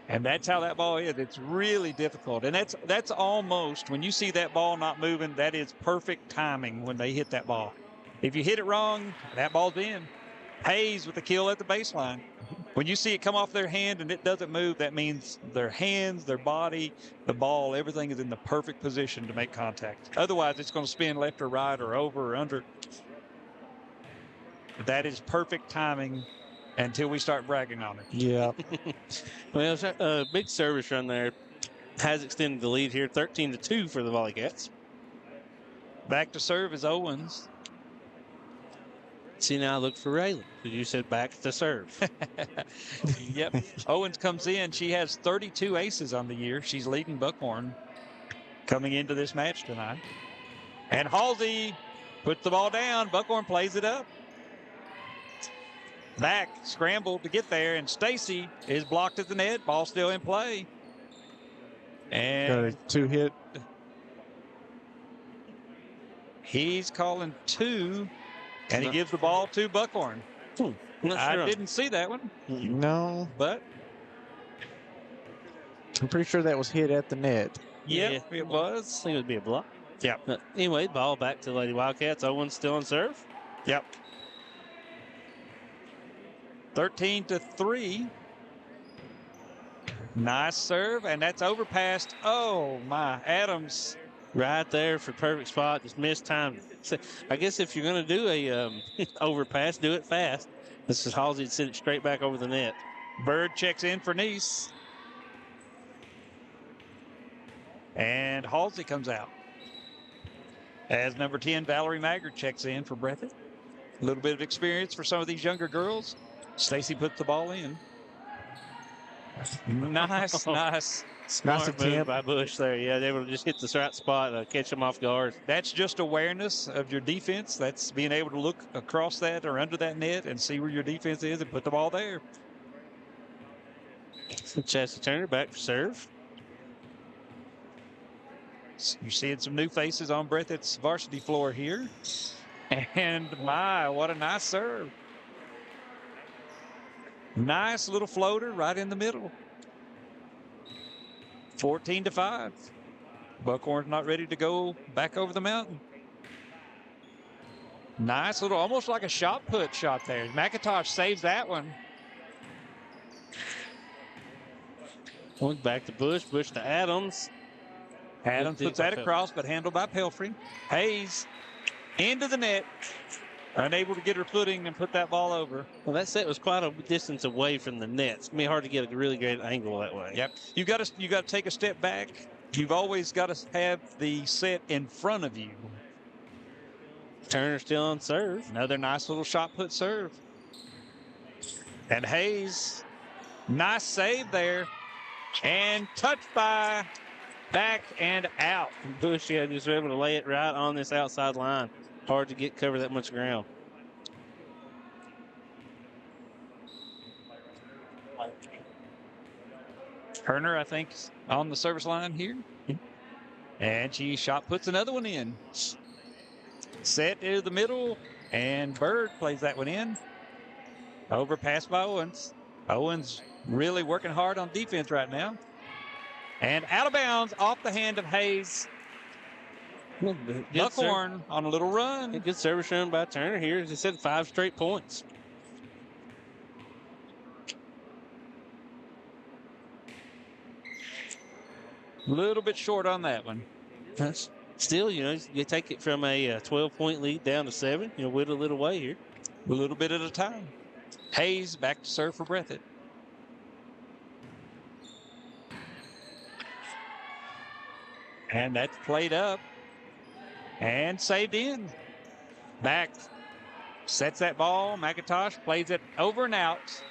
And that's how that ball is. It's really difficult. And that's almost, when you see that ball not moving, that is perfect timing when they hit that ball. If you hit it wrong, that ball's in. Hayes with the kill at the baseline. When you see it come off their hand and it doesn't move, that means their hands, their body, the ball, everything is in the perfect position to make contact. Otherwise, it's going to spin left or right or over or under. That is perfect timing until we start bragging on it. Yeah. Well, a big service run there has extended the lead here, 13-2 for the Volleycats. Back to serve is Owens. See, now I look for Raylan, because you said back to serve. Yep. Owens comes in. She has 32 aces on the year. She's leading Buckhorn coming into this match tonight. And Halsey puts the ball down. Buckhorn plays it up. Back, scrambled to get there, and Stacy is blocked at the net. Ball still in play. And Got a 2-hit. He's calling 2, and he gives the ball to Buckhorn. I didn't see that one, No. but I'm pretty sure that was hit at the net. yeah, it I was. think it would be a block. Yeah. Anyway, ball back to the Lady Wildcats. Owens still on serve. Yep. 13-3. Nice serve, and that's overpassed. Oh, my. Adams. Right there for perfect spot. Just missed time. So, I guess if you're going to do a overpass, do it fast. This is Halsey to send it straight back over the net. Bird checks in for Nice. And Halsey comes out. As number 10, Valerie Maggard checks in for Breathitt. A little bit of experience for some of these younger girls. Stacy puts the ball in. Nice, nice. Smart move attempt by Bush there. Yeah, they were just hit the right spot, catch them off guard. That's just awareness of your defense. That's being able to look across that or under that net and see where your defense is and put the ball there. So Chastity Turner back for serve. You're seeing some new faces on Breathitt's varsity floor here. And my, what a nice serve. Nice little floater right in the middle. 14-5. Buckhorn's not ready to go back over the mountain. Nice little, almost like a shot put shot there. McIntosh saves that one. Going back to Bush. Bush to Adams. Adams puts that across, but handled by Pelfrey. Hayes into the net. Unable to get her footing and put that ball over. Well, that set was quite a distance away from the net. It's going to be hard to get a really great angle that way. Yep. You got to take a step back. You've always got to have the set in front of you. Turner still on serve. Another nice little shot put serve. And Hayes, nice save there. And touched by back and out. Bush, yeah, just able to lay it right on this outside line. Hard to cover that much ground. Turner, I think, on the service line here. And she shot puts another one in. Set to the middle, and Bird plays that one in. Overpass by Owens. Owens really working hard on defense right now. And out of bounds off the hand of Hayes. Buckhorn on a little run. A good service run by Turner here. As I said, 5 straight points. A little bit short on that one. That's still, you take it from a 12-point lead down to 7. Whittle a little way here. A little bit at a time. Hayes back to serve for Breathitt. And that's played up. And saved in. Back. Sets that ball. McIntosh plays it over and out.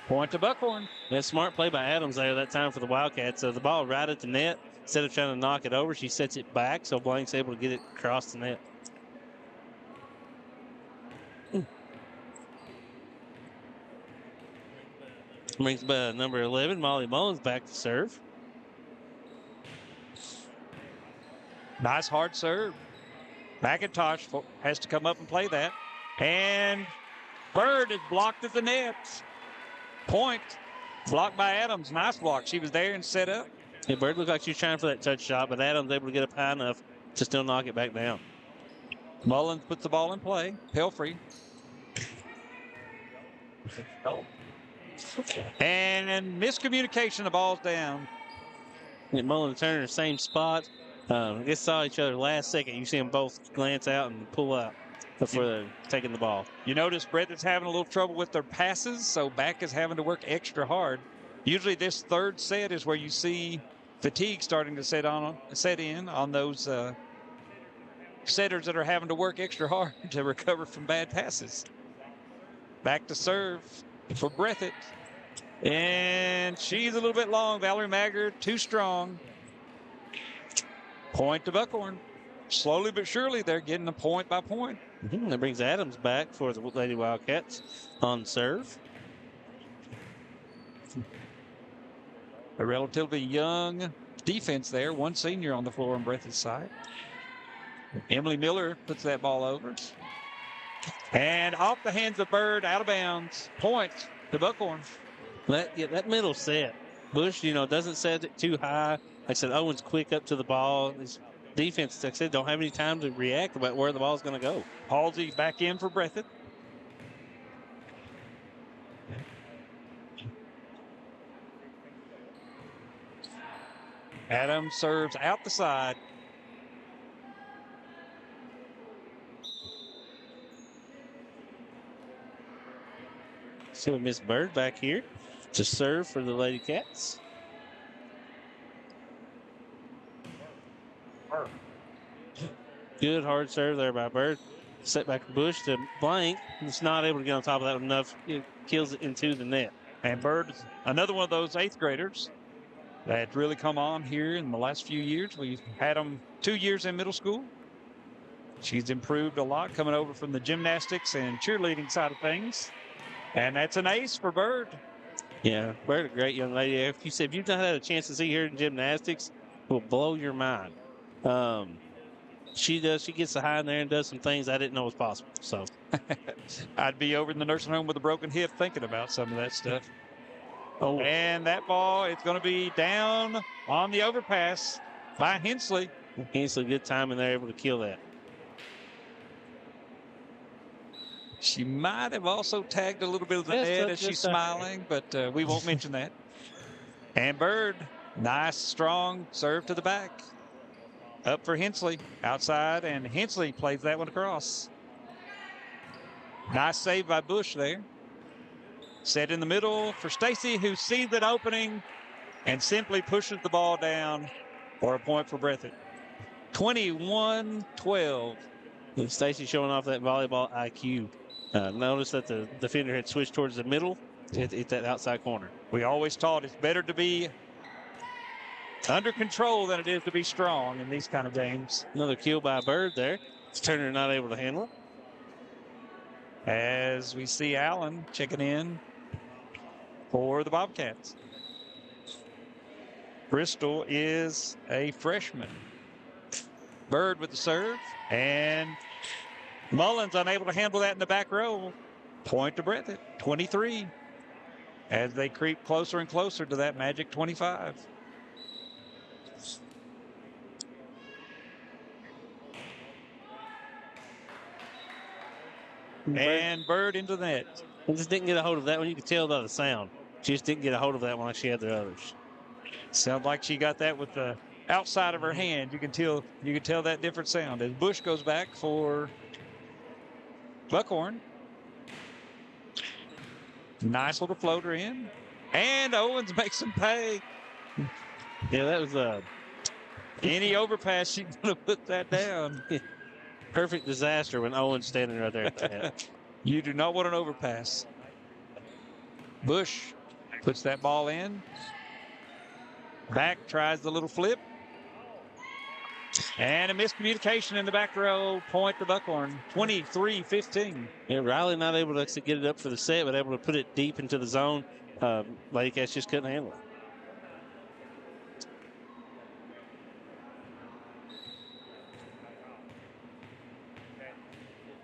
Point to Buckhorn. That's smart play by Adams there that time for the Wildcats. So the ball right at the net. Instead of trying to knock it over, she sets it back. So Blank's able to get it across the net. Brings number 11, Molly Mullins, back to serve. Nice hard serve. McIntosh has to come up and play that. And Bird is blocked at the net. Point. Blocked by Adams. Nice block. She was there and set up. Yeah, Bird looked like she was trying for that touch shot, but Adams able to get up high enough to still knock it back down. Mullins puts the ball in play. Pelfrey. And miscommunication, the ball's down. And Mullen and Turner, same spot. They saw each other last second. You see them both glance out and pull up before they're taking the ball. You notice Breathitt's having a little trouble with their passes, so Back is having to work extra hard. Usually this third set is where you see fatigue starting to set in on those setters that are having to work extra hard to recover from bad passes. Back to serve for Breathitt. And she's a little bit long. Valerie Maggard, too strong. Point to Buckhorn. Slowly but surely, they're getting a point by point. That brings Adams back for the Lady Wildcats on serve. A relatively young defense there. One senior on the floor on Breathitt's side. Emily Miller puts that ball over. And off the hands of Bird, out of bounds. Point to Buckhorn. That middle set, Bush, doesn't set it too high. Like I said, Owen's quick up to the ball. His defense, like I said, don't have any time to react about where the ball's going to go. Halsey back in for Breathitt. Adams serves out the side. So Miss Bird back here to serve for the Lady Cats. Good hard serve there by Bird. Set back Bush to blank. It's not able to get on top of that enough. It kills it into the net. And Bird, another one of those eighth graders that's really come on here in the last few years. We've had them 2 years in middle school. She's improved a lot coming over from the gymnastics and cheerleading side of things. And that's an ace for Bird. Yeah, Bird, a great young lady. If you've not had a chance to see her in gymnastics, it will blow your mind. She gets the high in there and does some things I didn't know was possible. So I'd be over in the nursing home with a broken hip thinking about some of that stuff. Oh, and that ball is going to be down on the overpass by Hensley. Hensley, good time in there, able to kill that. She might have also tagged a little bit of the net as she's smiling, but we won't mention that. And Bird, nice, strong serve to the back. Up for Hensley, outside, and Hensley plays that one across. Nice save by Bush there. Set in the middle for Stacy, who sees an opening and simply pushes the ball down for a point for Breathitt. 21-12. Stacy showing off that volleyball IQ. Notice that the defender had switched towards the middle at that outside corner. We always taught it's better to be under control than it is to be strong in these kind of games. Another kill by Bird there. Turner not able to handle it. As we see Allen checking in for the Bobcats. Bristol is a freshman. Bird with the serve, and Mullins unable to handle that in the back row. Point to Breathitt, 23, as they creep closer and closer to that magic 25. And Bird into the net. He just didn't get a hold of that one. You could tell by the sound. She just didn't get a hold of that one like she had the others. Sounds like she got that with the outside of her hand. You can tell that different sound. As Bush goes back for Buckhorn. Nice little floater in. And Owens makes him pay. Yeah, that was any overpass, she's going to put that down. Perfect disaster when Owens standing right there at the head. You do not want an overpass. Bush puts that ball in. Back tries the little flip. And a miscommunication in the back row. Point to Buckhorn. 23-15. Yeah, Riley not able to actually get it up for the set, but able to put it deep into the zone. Wildcats just couldn't handle it.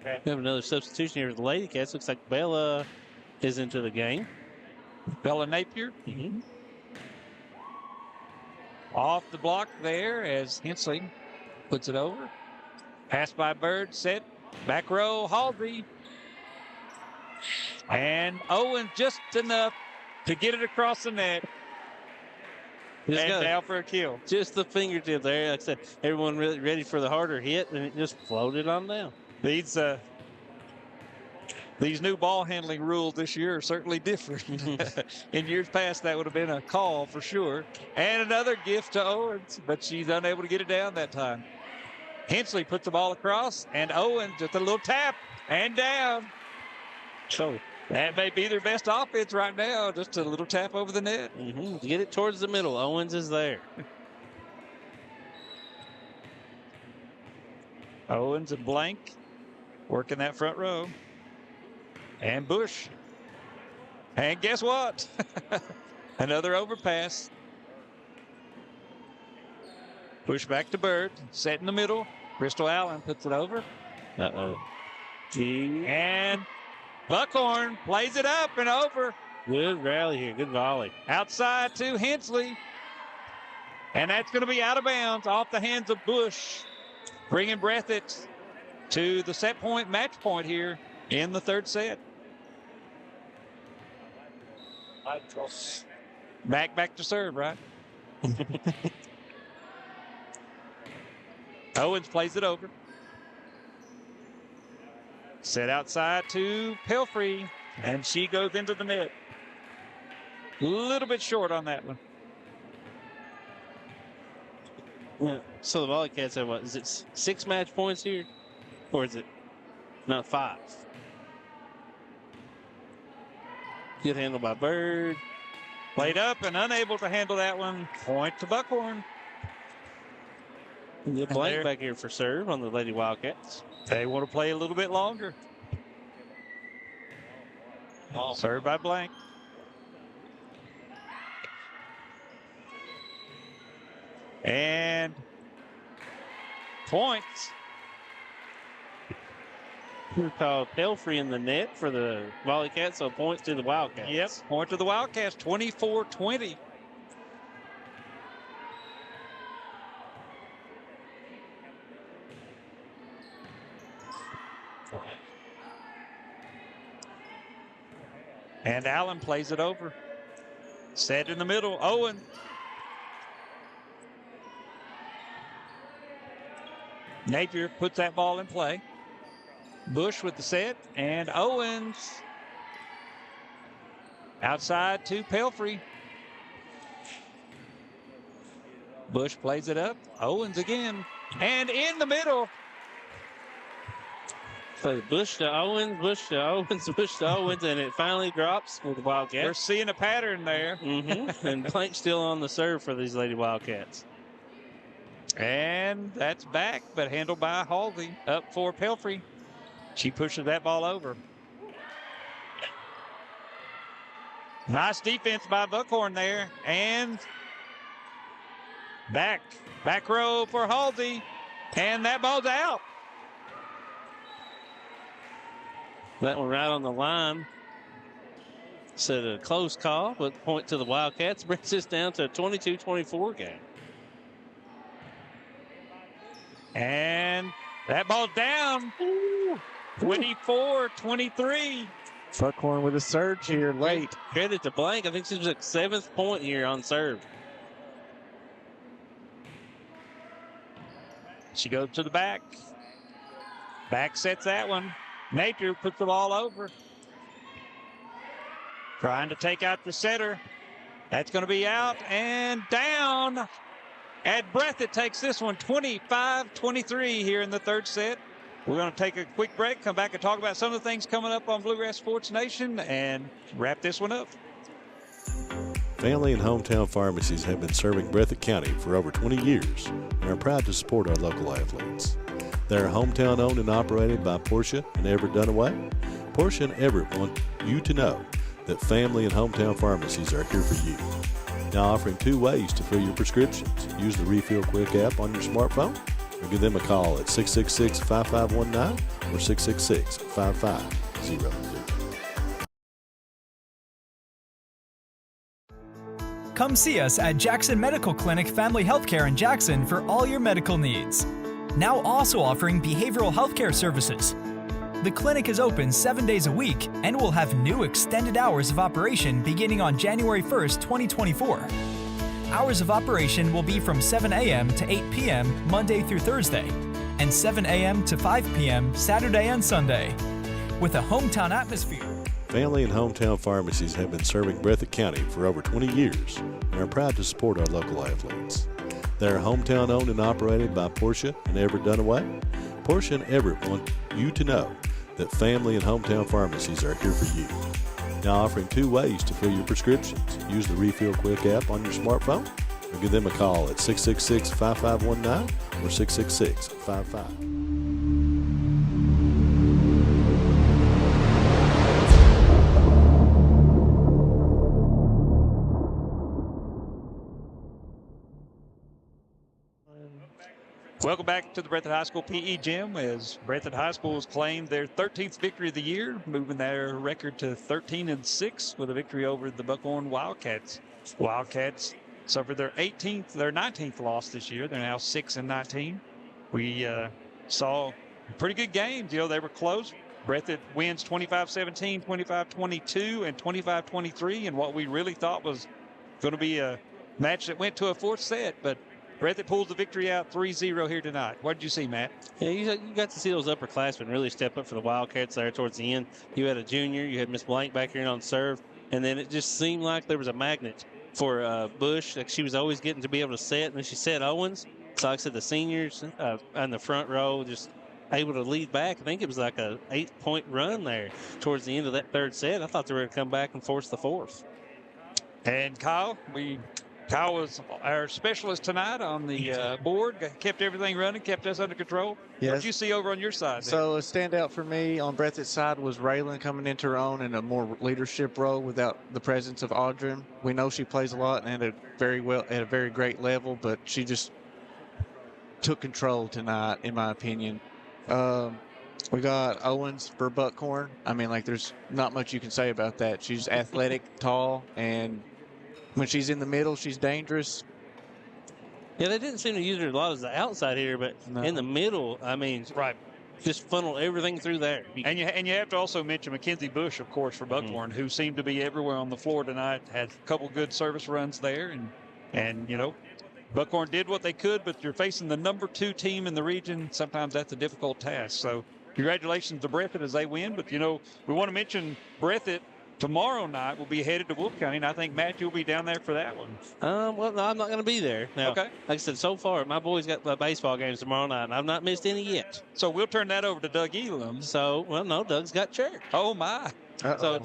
We have another substitution here for the Lady Cats. Looks like Bella is into the game. Bella Napier. Mm-hmm. Off the block there as Hensley puts it over. Pass by Bird, set. Back row, Halsey. And Owen just enough to get it across the net and down for a kill. Just the fingertip there. Like I said, everyone really ready for the harder hit, and it just floated on down. These new ball handling rules this year are certainly different. In years past, that would have been a call for sure. And another gift to Owens, but she's unable to get it down that time. Hensley puts the ball across, and Owens just a little tap and down. So that may be their best offense right now, just a little tap over the net. Get it towards the middle. Owens is there. Owens and Blank working that front row. And Bush. And guess what? Another overpass. Push back to Bird. Set in the middle. Crystal Allen puts it over. And Buckhorn plays it up and over. Good rally here. Good volley. Outside to Hensley. And that's going to be out of bounds off the hands of Bush. Bringing Breathitt to the set point, match point here in the third set. Back to serve, right? Owens plays it over. Set outside to Pelfrey, and she goes into the net. A little bit short on that one. Yeah. So the Volleycats have what? Is it 6 match points here? Or is it not 5? Good handle by Bird. Played up and unable to handle that one. Point to Buckhorn. Good Blank back here for serve on the Lady Wildcats. They want to play a little bit longer. Serve by Blank. And points. We called Pelfrey in the net for the Volleycats, so points to the Wildcats. Yep, point to the Wildcats, 24-20. And Allen plays it over. Set in the middle, Owen. Napier puts that ball in play. Bush with the set, and Owens outside to Pelfrey. Bush plays it up. Owens again, and in the middle. So Bush to Owens, Bush to Owens, Bush to Owens, and it finally drops for the Wildcats. We're seeing a pattern there. And Blank still on the serve for these Lady Wildcats. And that's back, but handled by Halsey. Up for Pelfrey. She pushes that ball over. Nice defense by Buckhorn there. And back row for Halsey. And that ball's out. That one right on the line. So a close call, but point to the Wildcats brings this down to a 22-24 game. And that ball's down. 24-23. Buckhorn with a surge here late. Credit to Blank. I think she's at 7th point here on serve. She goes to the back. Back sets that one. Napier puts the ball over. Trying to take out the setter. That's going to be out and down. And Breathitt takes this one 25-23 here in the third set. We're going to take a quick break, come back and talk about some of the things coming up on Bluegrass Sports Nation and wrap this one up. Family and hometown pharmacies have been serving Breathitt County for over 20 years and are proud to support our local athletes. They are hometown owned and operated by Portia and Everett Dunaway. Portia and Everett want you to know that family and hometown pharmacies are here for you. Now offering 2 ways to fill your prescriptions. Use the Refill Quick app on your smartphone or give them a call at 666-5519 or 666-5500. Come see us at Jackson Medical Clinic Family Healthcare in Jackson for all your medical needs. Now also offering behavioral healthcare services. The clinic is open 7 days a week and will have new extended hours of operation beginning on January 1st, 2024. Hours of operation will be from 7 a.m. to 8 p.m. Monday through Thursday, and 7 a.m. to 5 p.m. Saturday and Sunday. With a hometown atmosphere, Family and hometown pharmacies have been serving Breathitt County for over 20 years and are proud to support our local athletes. They are hometown owned and operated by Portia and Everett Dunaway. Portia and Everett want you to know that family and hometown pharmacies are here for you. Now offering 2 ways to fill your prescriptions. Use the Refill Quick app on your smartphone or give them a call at 666-5519 or 666-55. Welcome back to the Breathitt High School PE Gym as Breathitt High School has claimed their 13th victory of the year, moving their record to 13-6 with a victory over the Buckhorn Wildcats. Wildcats suffered their 19th loss this year. They're now 6-19. We saw pretty good games. You know, they were close. Breathitt wins 25-17, 25-22, and 25-23 in what we really thought was going to be a match that went to a 4th set, but Breathitt pulls the victory out 3-0 here tonight. What did you see, Matt? Yeah, you got to see those upperclassmen really step up for the Wildcats there towards the end. You had a junior, you had Miss Blank back here on serve, and then it just seemed like there was a magnet for Bush. Like she was always getting to be able to set, and then she set Owens. So like I said, the seniors on the front row just able to lead back. I think it was like a 8-point run there towards the end of that 3rd set. I thought they were going to come back and force the 4th. And Kyle was our specialist tonight on the board, kept everything running, kept us under control. Yes. What did you see over on your side? So a standout for me on Breathitt's side was Raylan coming into her own in a more leadership role without the presence of Audrin. We know she plays a lot and at a very great level, but she just took control tonight, in my opinion. We got Owens for Buckhorn. I mean, like, there's not much you can say about that. She's athletic, tall, and when she's in the middle, she's dangerous. Yeah, they didn't seem to use her a lot as the outside here, but in the middle, I mean, right, just funnel everything through there. And you have to also mention Mackenzie Bush, of course, for Buckhorn, who seemed to be everywhere on the floor tonight. Had a couple good service runs there, and you know, Buckhorn did what they could, but you're facing the number 2 team in the region. Sometimes that's a difficult task. So congratulations to Breathitt as they win. But, you know, we want to mention Breathitt tomorrow night will be headed to Wolf County, and I think, Matt, you'll be down there for that one. Well, no, I'm not going to be there. Now, okay. Like I said, so far, my boys got baseball games tomorrow night, and I've not missed any yet. So we'll turn that over to Doug Elam. So, well, no, Doug's got church. Oh, my. Uh-oh. So,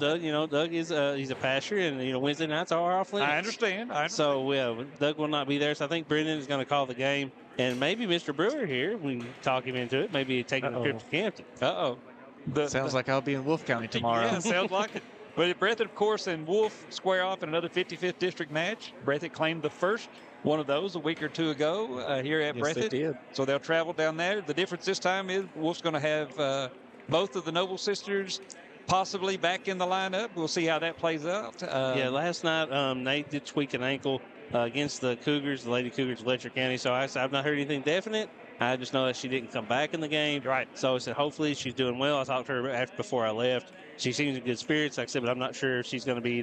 Doug is he's a pastor, and, Wednesday nights are off limits. I understand. So, Doug will not be there. So, I think Brendan is going to call the game. And maybe Mr. Brewer here, we can talk him into it, maybe taking a trip to Campton. Sounds like I'll be in Wolf County tomorrow. Yeah, sounds like it. But Breathitt, of course, and Wolf square off in another 55th district match. Breathitt claimed the first one of those a week or 2 ago here at Breathitt. They did. So they'll travel down there. The difference this time is Wolf's going to have both of the Noble sisters possibly back in the lineup. We'll see how that plays out. Last night Nate did tweak an ankle against the Cougars, the Lady Cougars of Letcher County. So I've not heard anything definite. I just know that she didn't come back in the game. Right. So I said, hopefully she's doing well. I talked to her before I left. She seems in good spirits, like I said, but I'm not sure if she's going to be,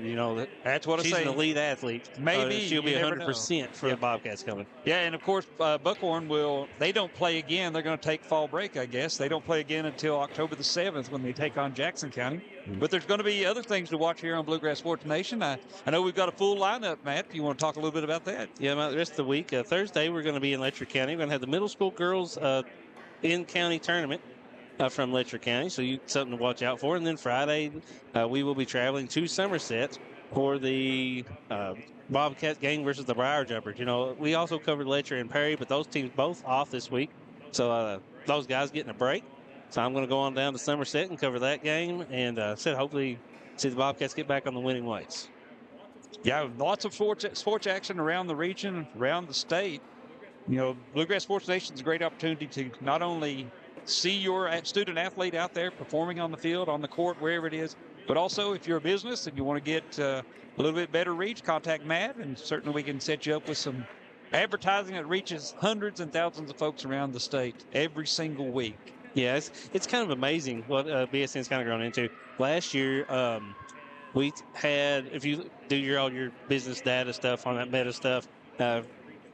that's what I say. She's an elite athlete. Maybe she'll be 100% for the Bobcats coming. Yeah, and of course, Buckhorn they don't play again. They're going to take fall break, I guess. They don't play again until October the 7th when they take on Jackson County. But there's going to be other things to watch here on Bluegrass Sports Nation. I know we've got a full lineup, Matt. You want to talk a little bit about that? Yeah, the rest of the week. Thursday, we're going to be in Letcher County. We're going to have the middle school girls in-county tournament. From Letcher County, so something to watch out for. And then Friday, we will be traveling to Somerset for the Bobcat game versus the Briar Jumpers. We also covered Letcher and Perry, but those teams both off this week, so those guys getting a break. So I'm going to go on down to Somerset and cover that game, and hopefully see the Bobcats get back on the winning ways. Yeah, lots of sports action around the region, around the state. Bluegrass Sports Nation is a great opportunity to not only see your student athlete out there performing on the field, on the court, wherever it is. But also, if you're a business and you want to get a little bit better reach, contact Matt, and certainly we can set you up with some advertising that reaches hundreds and thousands of folks around the state every single week. Yeah, it's kind of amazing what BSN's kind of grown into. Last year, we had, if you do all your business data stuff on that meta stuff,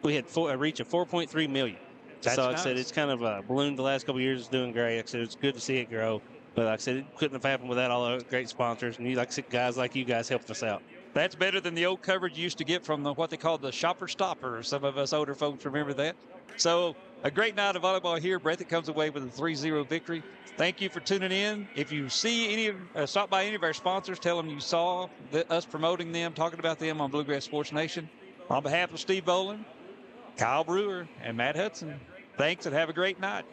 we had a reach of 4.3 million. That's so like nice. I said, it's kind of ballooned the last couple of years. It's doing great. Like I said, it's good to see it grow. But like I said, it couldn't have happened without all the great sponsors and like I said, guys like you guys helping us out. That's better than the old coverage you used to get from what they called the shopper stopper. Some of us older folks remember that. So a great night of volleyball here. Breathitt comes away with a 3-0 victory. Thank you for tuning in. If you see stop by any of our sponsors, tell them you saw us promoting them, talking about them on Bluegrass Sports Nation. On behalf of Steve Boland, Kyle Brewer, and Matt Hudson, thanks and have a great night.